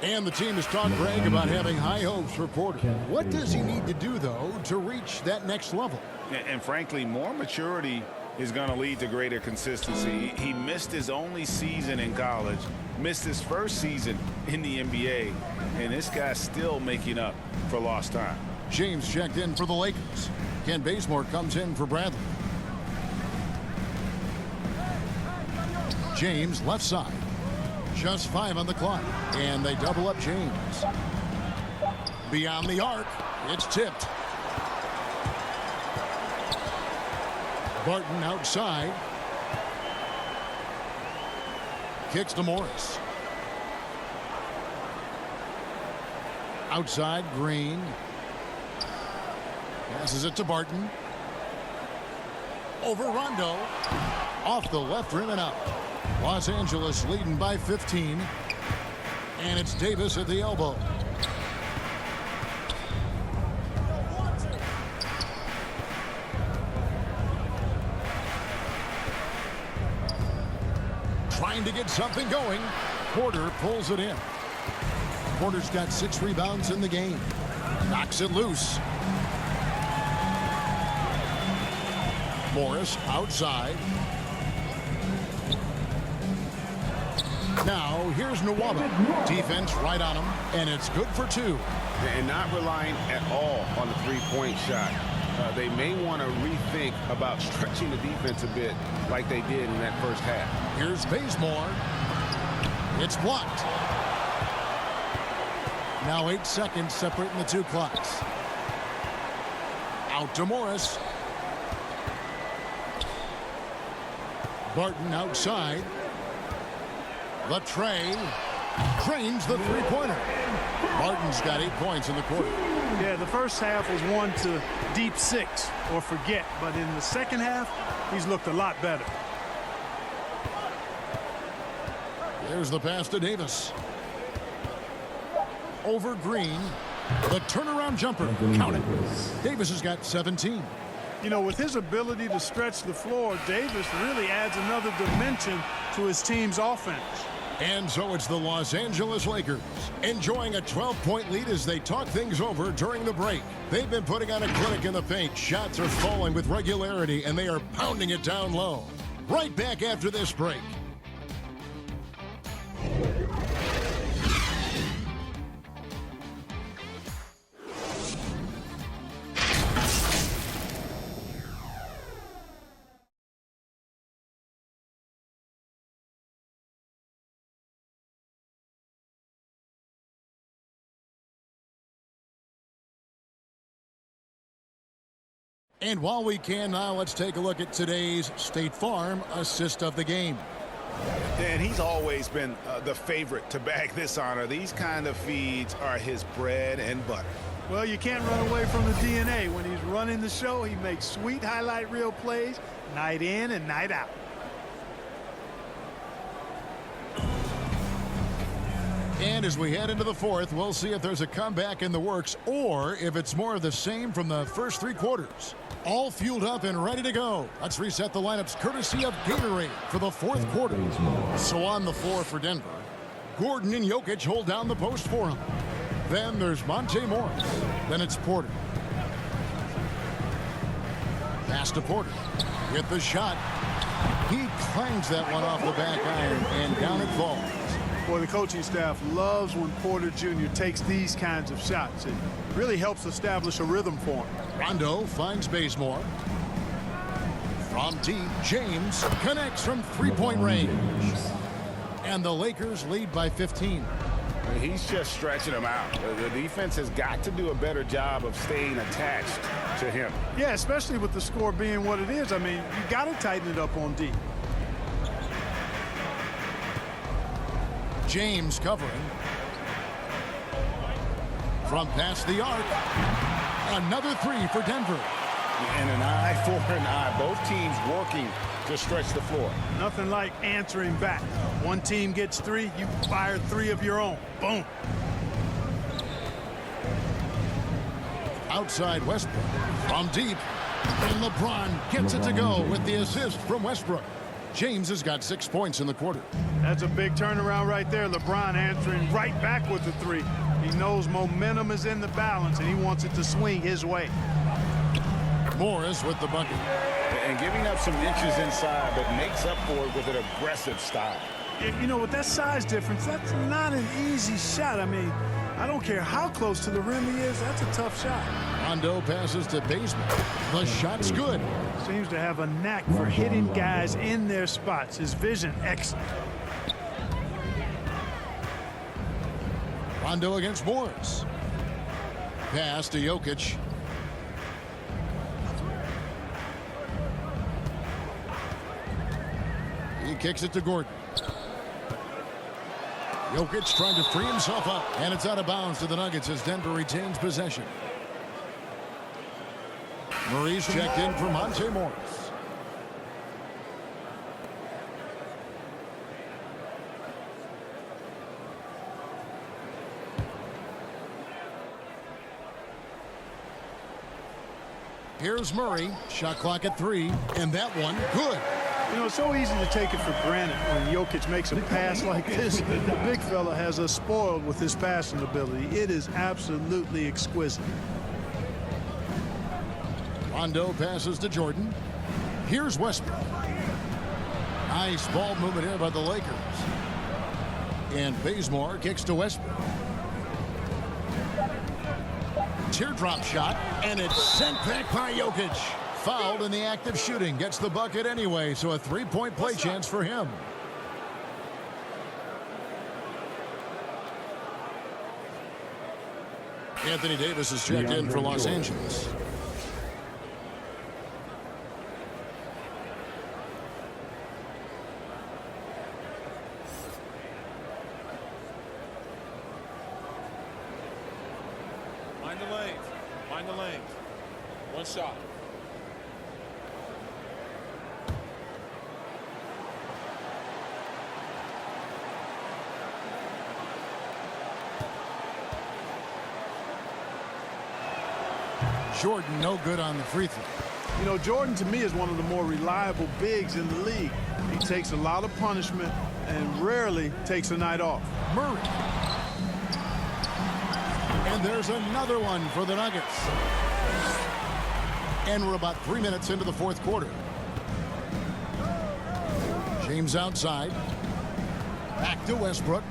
And the team has talked, Greg, about having high hopes for Porter. What does he need to do, though, to reach that next level? And frankly, more maturity is going to lead to greater consistency. He missed his only season in college, missed his first season in the NBA, and this guy's still making up for lost time. James checked in for the Lakers. Ken Bazemore comes in for Bradley. James left side. Just 5 on the clock. And they double up James. Beyond the arc. It's tipped. Barton outside. Kicks to Morris. Outside, Green. Passes it to Barton. Over Rondo. Off the left rim and out. Los Angeles leading by 15. And it's Davis at the elbow. Trying to get something going. Porter pulls it in. Porter's got 6 rebounds in the game. Knocks it loose. Morris outside. Now, here's Nwaba. Defense right on him, and it's good for 2. And not relying at all on the three-point shot. They may want to rethink about stretching the defense a bit like they did in that first half. Here's Bazemore. It's blocked. Now 8 seconds separating the 2 clocks. Out to Morris. Barton outside. The tray. Cranes the three-pointer. Barton's got 8 points in the quarter. Yeah, the first half was one to deep 6 or forget. But in the second half, he's looked a lot better. There's the pass to Davis. Over Green. The turnaround jumper. Count it. Davis has got 17. You know, with his ability to stretch the floor, Davis really adds another dimension to his team's offense. And so it's the Los Angeles Lakers enjoying a 12-point lead as they talk things over during the break. They've been putting on a clinic in the paint. Shots are falling with regularity, and they are pounding it down low. Right back after this break. And while we can now, let's take a look at today's State Farm assist of the game. And he's always been the favorite to bag this honor. These kind of feeds are his bread and butter. Well, you can't run away from the DNA. When he's running the show, he makes sweet highlight reel plays night in and night out. And as we head into the fourth, we'll see if there's a comeback in the works or if it's more of the same from the first three quarters. All fueled up and ready to go. Let's reset the lineups courtesy of Gatorade for the fourth quarter. So on the floor for Denver, Gordon and Jokic hold down the post for him. Then there's Monte Morris. Then it's Porter. Pass to Porter. With the shot. He clangs that one off the back iron and down it falls. Boy, the coaching staff loves when Porter Jr. takes these kinds of shots. It really helps establish a rhythm for him. Rondo finds Bazemore. From deep, James connects from three-point range. And the Lakers lead by 15. He's just stretching them out. The defense has got to do a better job of staying attached to him. Yeah, especially with the score being what it is. I mean, you got to tighten it up on D. James covering. From past the arc. Another three for Denver. And an eye for an eye. Both teams working to stretch the floor. Nothing like answering back. One team gets three, you fire three of your own. Boom. Outside Westbrook. From deep. And LeBron gets it to go with the assist from Westbrook. James has got 6 points in the quarter. That's a big turnaround right there. LeBron answering right back with the three. He knows momentum is in the balance, and he wants it to swing his way. Morris with the bucket. And giving up some inches inside, but makes up for it with an aggressive style. You know, with that size difference, that's not an easy shot. I mean, I don't care how close to the rim he is. That's a tough shot. Rondo passes to Bazemore. The shot's good. Seems to have a knack for hitting guys in their spots. His vision, excellent. Rondo against Morris. Pass to Jokic. He kicks it to Gordon. Jokic trying to free himself up. And it's out of bounds to the Nuggets as Denver retains possession. Murray's checked in for Monte Morris. Here's Murray. Shot clock at 3. And that one, good. You know, it's so easy to take it for granted when Jokic makes a pass like this. The big fella has us spoiled with his passing ability. It is absolutely exquisite. Rondo passes to Jordan. Here's Westbrook. Nice ball movement here by the Lakers. And Bazemore kicks to Westbrook. Teardrop shot, and it's sent back by Jokic. Fouled in the act of shooting. Gets the bucket anyway, so a three-point play chance for him. Anthony Davis is checked in for Los Angeles. Mind the lanes. Mind the lanes. One shot. Jordan no good on the free throw. You know, Jordan to me is one of the more reliable bigs in the league. He takes a lot of punishment and rarely takes a night off. Murray. And there's another one for the Nuggets. And we're about 3 minutes into the fourth quarter. James outside. Back to Westbrook.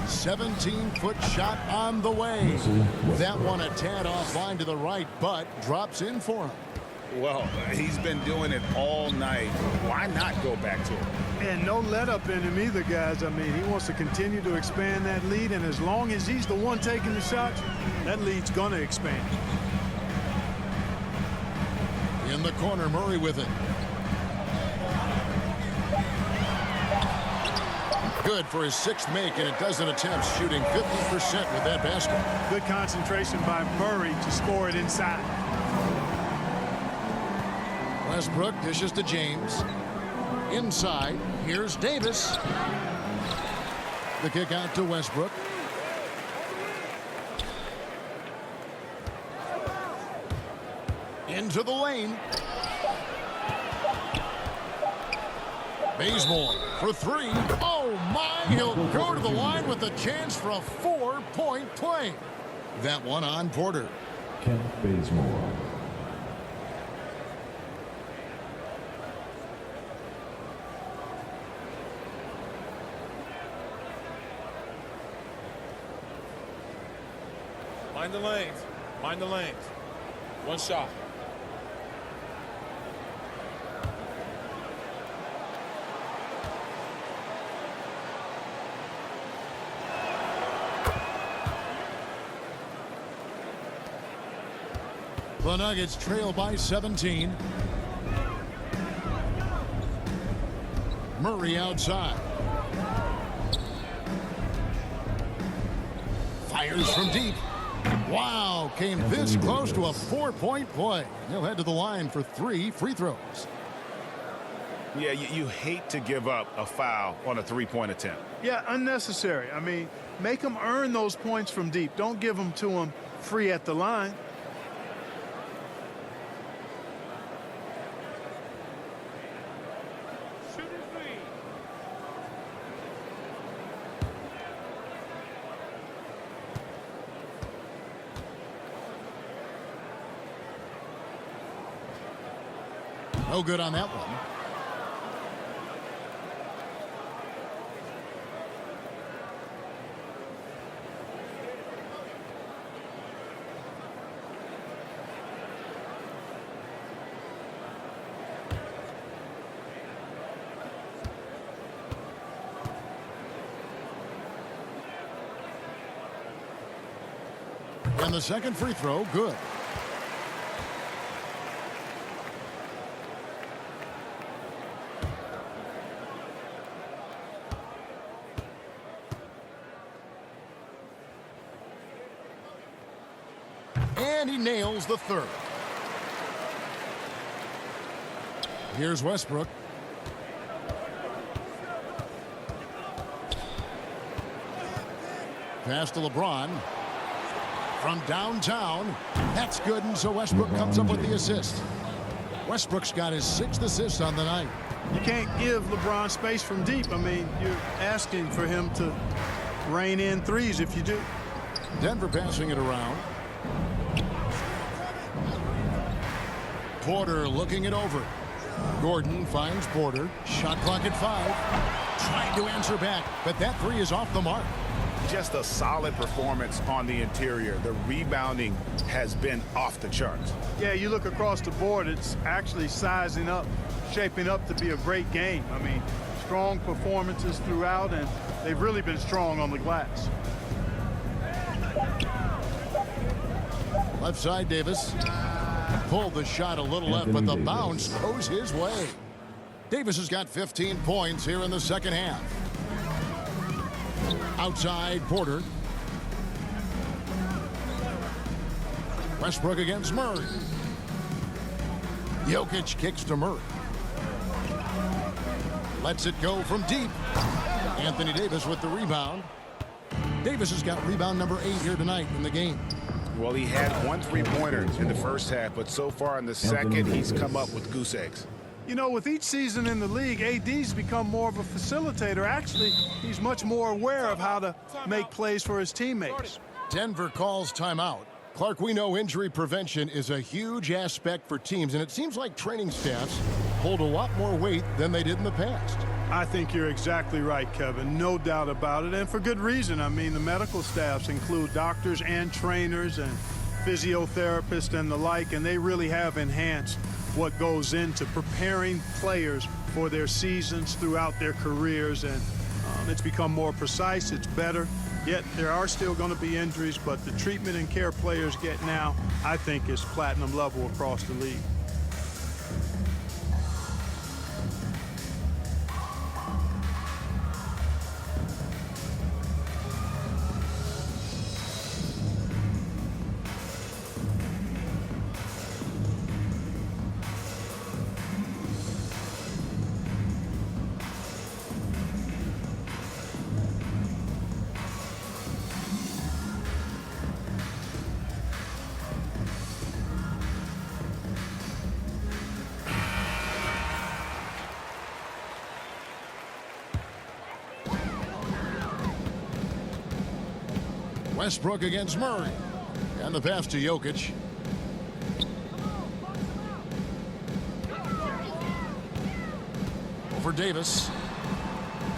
"17-foot shot on the way." That one a tad offline to the right, but drops in for him. Well, he's been doing it all night. Why not go back to it? And no let up in him either, guys. I mean, he wants to continue to expand that lead, and as long as he's the one taking the shots, that lead's going to expand. In the corner, Murray with it. Good for his 6th make in a dozen attempts, shooting 50% with that basket. Good concentration by Murray to score it inside. Westbrook dishes to James. Inside, here's Davis. The kick out to Westbrook. Into the lane. Bazemore for 3. Oh my, he'll go to the line with a chance for a 4-point play. That one on Porter. Kent Bazemore. Mind the lanes. Mind the lanes. One shot. The Nuggets trail by 17. Murray outside. Fires from deep. Wow, came this close to a 4-point play. He'll head to the line for 3 free throws. Yeah, you hate to give up a foul on a 3-point attempt. Yeah, unnecessary. I mean, make them earn those points from deep. Don't give them to them free at the line. No good on that one. And the second free throw, good. And he nails the third. Here's Westbrook. Pass to LeBron. From downtown. That's good, and so Westbrook comes up with the assist. Westbrook's got his 6th assist on the night. You can't give LeBron space from deep. I mean, you're asking for him to rein in threes if you do. Denver passing it around. Porter looking it over. Gordon finds Porter. Shot clock at 5. Trying to answer back, but that 3 is off the mark. Just a solid performance on the interior. The rebounding has been off the charts. Yeah, you look across the board, it's actually sizing up, shaping up to be a great game. I mean, strong performances throughout, and they've really been strong on the glass. Left side, Davis. Pulled the shot a little left, but the bounce goes his way. Davis has got 15 points here in the second half. Outside, Porter. Westbrook against Murray. Jokic kicks to Murray. Lets it go from deep. Anthony Davis with the rebound. Davis has got rebound number 8 here tonight in the game. Well, he had 1 3-pointer in the first half, but so far in the second, he's come up with goose eggs. You know, with each season in the league, AD's become more of a facilitator. Actually, he's much more aware of how to make plays for his teammates. Denver calls timeout. Clark, we know injury prevention is a huge aspect for teams, and it seems like training staffs hold a lot more weight than they did in the past. I think you're exactly right, Kevin. No doubt about it, and for good reason. I mean, the medical staffs include doctors and trainers and physiotherapists and the like, and they really have enhanced what goes into preparing players for their seasons throughout their careers, and it's become more precise, it's better. Yet there are still going to be injuries, but the treatment and care players get now, I think, is platinum level across the league. Westbrook against Murray. And the pass to Jokic. Over Davis.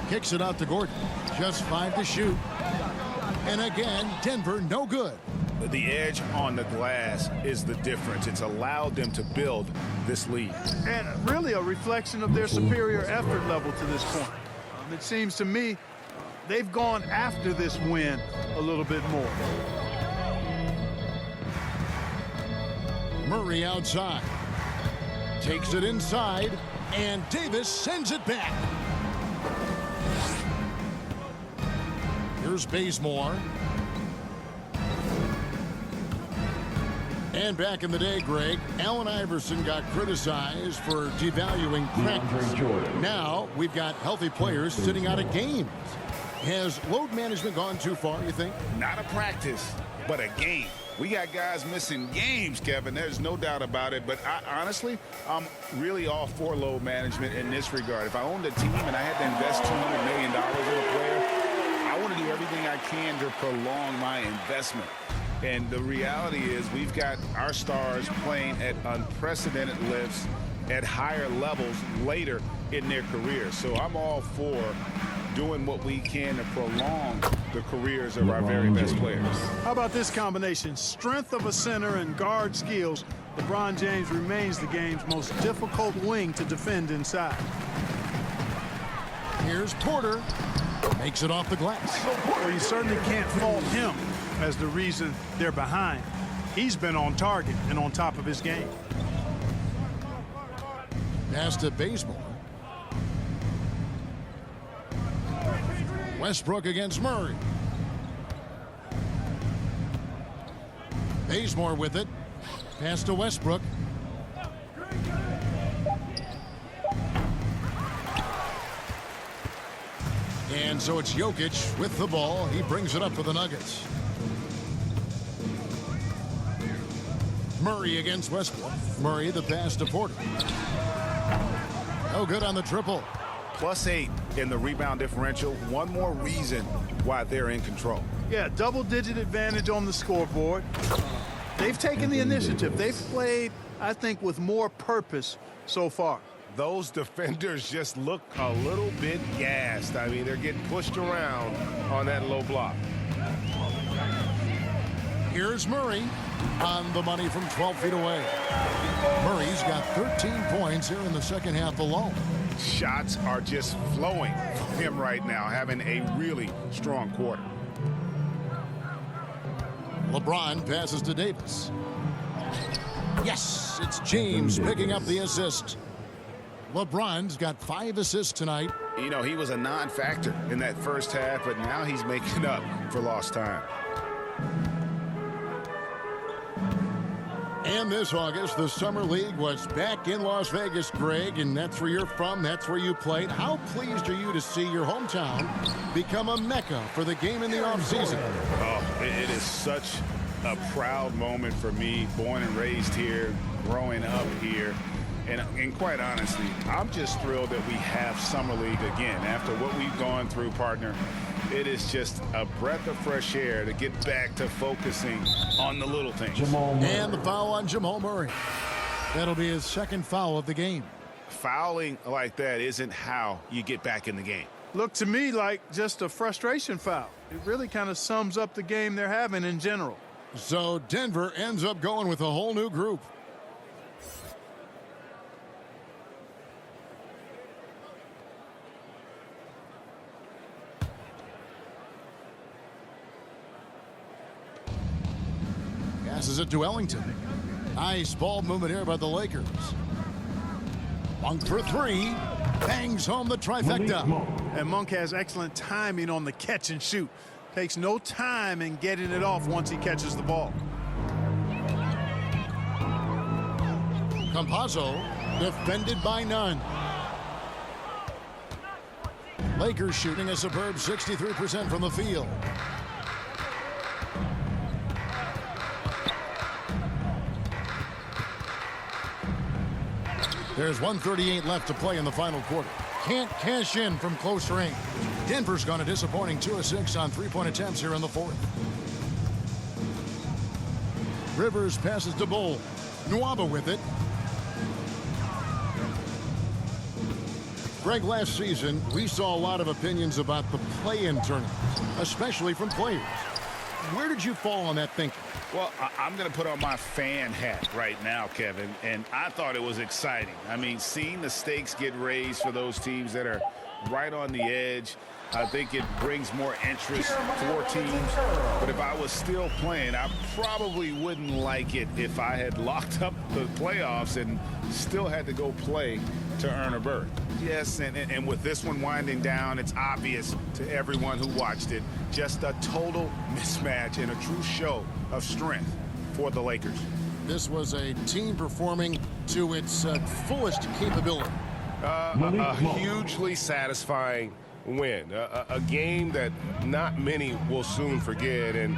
Kicks it out to Gordon. Just 5 to shoot. And again, Denver no good. The edge on the glass is the difference. It's allowed them to build this lead. And really a reflection of their superior effort level to this point. It seems to me they've gone after this win a little bit more. Murray outside. Takes it inside, and Davis sends it back. Here's Bazemore. And back in the day, Greg, Allen Iverson got criticized for devaluing practice. Now we've got healthy players sitting out of games. Has load management gone too far, you think? Not a practice, but a game. We got guys missing games, Kevin. There's no doubt about it. But honestly, I'm really all for load management in this regard. If I owned a team and I had to invest $200 million in a player, I want to do everything I can to prolong my investment. And the reality is we've got our stars playing at unprecedented lifts at higher levels later in their careers. So I'm all for doing what we can to prolong the careers of our very best players. How about this combination? Strength of a center and guard skills. LeBron James remains the game's most difficult wing to defend inside. Here's Porter. Makes it off the glass. Well, you certainly can't fault him as the reason they're behind. He's been on target and on top of his game. Pass to Bazemore. Westbrook against Murray. Bazemore with it. Pass to Westbrook. And so it's Jokic with the ball. He brings it up for the Nuggets. Murray against Westbrook. Murray the pass to Porter. No good on the triple. +8 in the rebound differential. One more reason why they're in control. Yeah, double-digit advantage on the scoreboard. They've taken the initiative. They've played, I think, with more purpose so far. Those defenders just look a little bit gassed. I mean, they're getting pushed around on that low block. Here's Murray on the money from 12 feet away. Murray's got 13 points here in the second half alone. Shots are just flowing from him right now, having a really strong quarter. LeBron passes to Davis. Yes, it's James picking up the assist. LeBron's got 5 assists tonight. You know, he was a non-factor in that first half, but now he's making up for lost time. And this August, the Summer League was back in Las Vegas, Greg, and that's where you're from, that's where you played. How pleased are you to see your hometown become a mecca for the game in the offseason? Oh, it is such a proud moment for me, born and raised here, growing up here. And quite honestly, I'm just thrilled that we have Summer League again. After what we've gone through, partner, it is just a breath of fresh air to get back to focusing on the little things. And the foul on Jamal Murray. That'll be his second foul of the game. Fouling like that isn't how you get back in the game. Looked to me like just a frustration foul. It really kind of sums up the game they're having in general. So Denver ends up going with a whole new group. Passes it to Ellington. Nice ball movement here by the Lakers. Monk for three. Bangs home the trifecta. And Monk has excellent timing on the catch and shoot. Takes no time in getting it off once he catches the ball. Campazzo defended by none. Lakers shooting a superb 63% from the field. There's 1:38 left to play in the final quarter. Can't cash in from close range. Denver's gone a disappointing 2 of 6 on three-point attempts here in the fourth. Rivers passes to Bull. Nwaba with it. Greg, last season, we saw a lot of opinions about the play-in tournament, especially from players. Where did you fall on that thinking? Well, I'm going to put on my fan hat right now, Kevin, and I thought it was exciting. I mean, seeing the stakes get raised for those teams that are right on the edge, I think it brings more interest for teams. But if I was still playing, I probably wouldn't like it if I had locked up the playoffs and still had to go play to earn a berth. Yes, and with this one winding down, it's obvious to everyone who watched it, just a total mismatch and a true show of strength for the Lakers. This was a team performing to its fullest capability. A hugely satisfying win. A game that not many will soon forget. And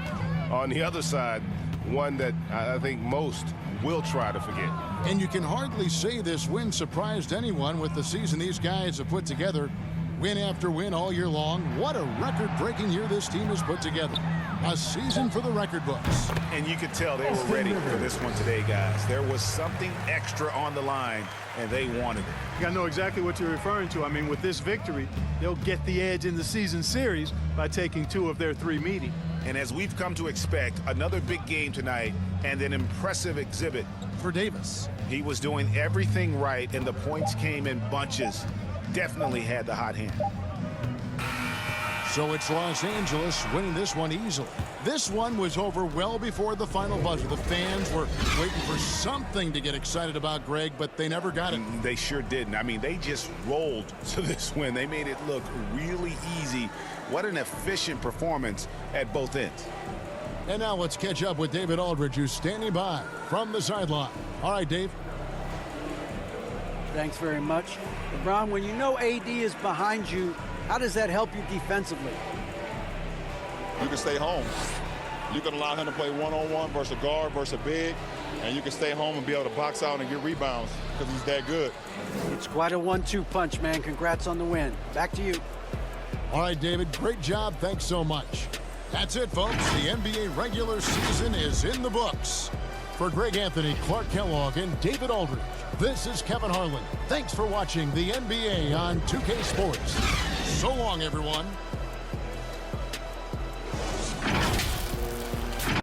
on the other side, one that I think most will try to forget. And you can hardly say this win surprised anyone with the season these guys have put together. Win after win all year long. What a record-breaking year this team has put together. A season for the record books. And you could tell they were ready for this one today, guys. There was something extra on the line, and they wanted it. I know exactly what you're referring to. I mean, with this victory, they'll get the edge in the season series by taking 2 of their 3 meetings. And as we've come to expect, another big game tonight and an impressive exhibit for Davis. He was doing everything right, and the points came in bunches. Definitely had the hot hand. So it's Los Angeles winning this one easily. This one was over well before the final buzzer. The fans were waiting for something to get excited about, Greg, but they never got it. They sure didn't. I mean, they just rolled to this win. They made it look really easy. What an efficient performance at both ends. And now let's catch up with David Aldridge, who's standing by from the sideline. All right, Dave. Thanks very much. LeBron, when you know AD is behind you, how does that help you defensively? You can stay home. You can allow him to play one-on-one versus a guard versus a big, and you can stay home and be able to box out and get rebounds because he's that good. It's quite a 1-2 punch, man. Congrats on the win. Back to you. All right, David, great job. Thanks so much. That's it, folks. The NBA regular season is in the books. For Greg Anthony, Clark Kellogg, and David Aldridge, this is Kevin Harlan. Thanks for watching the NBA on 2K Sports. So long, everyone.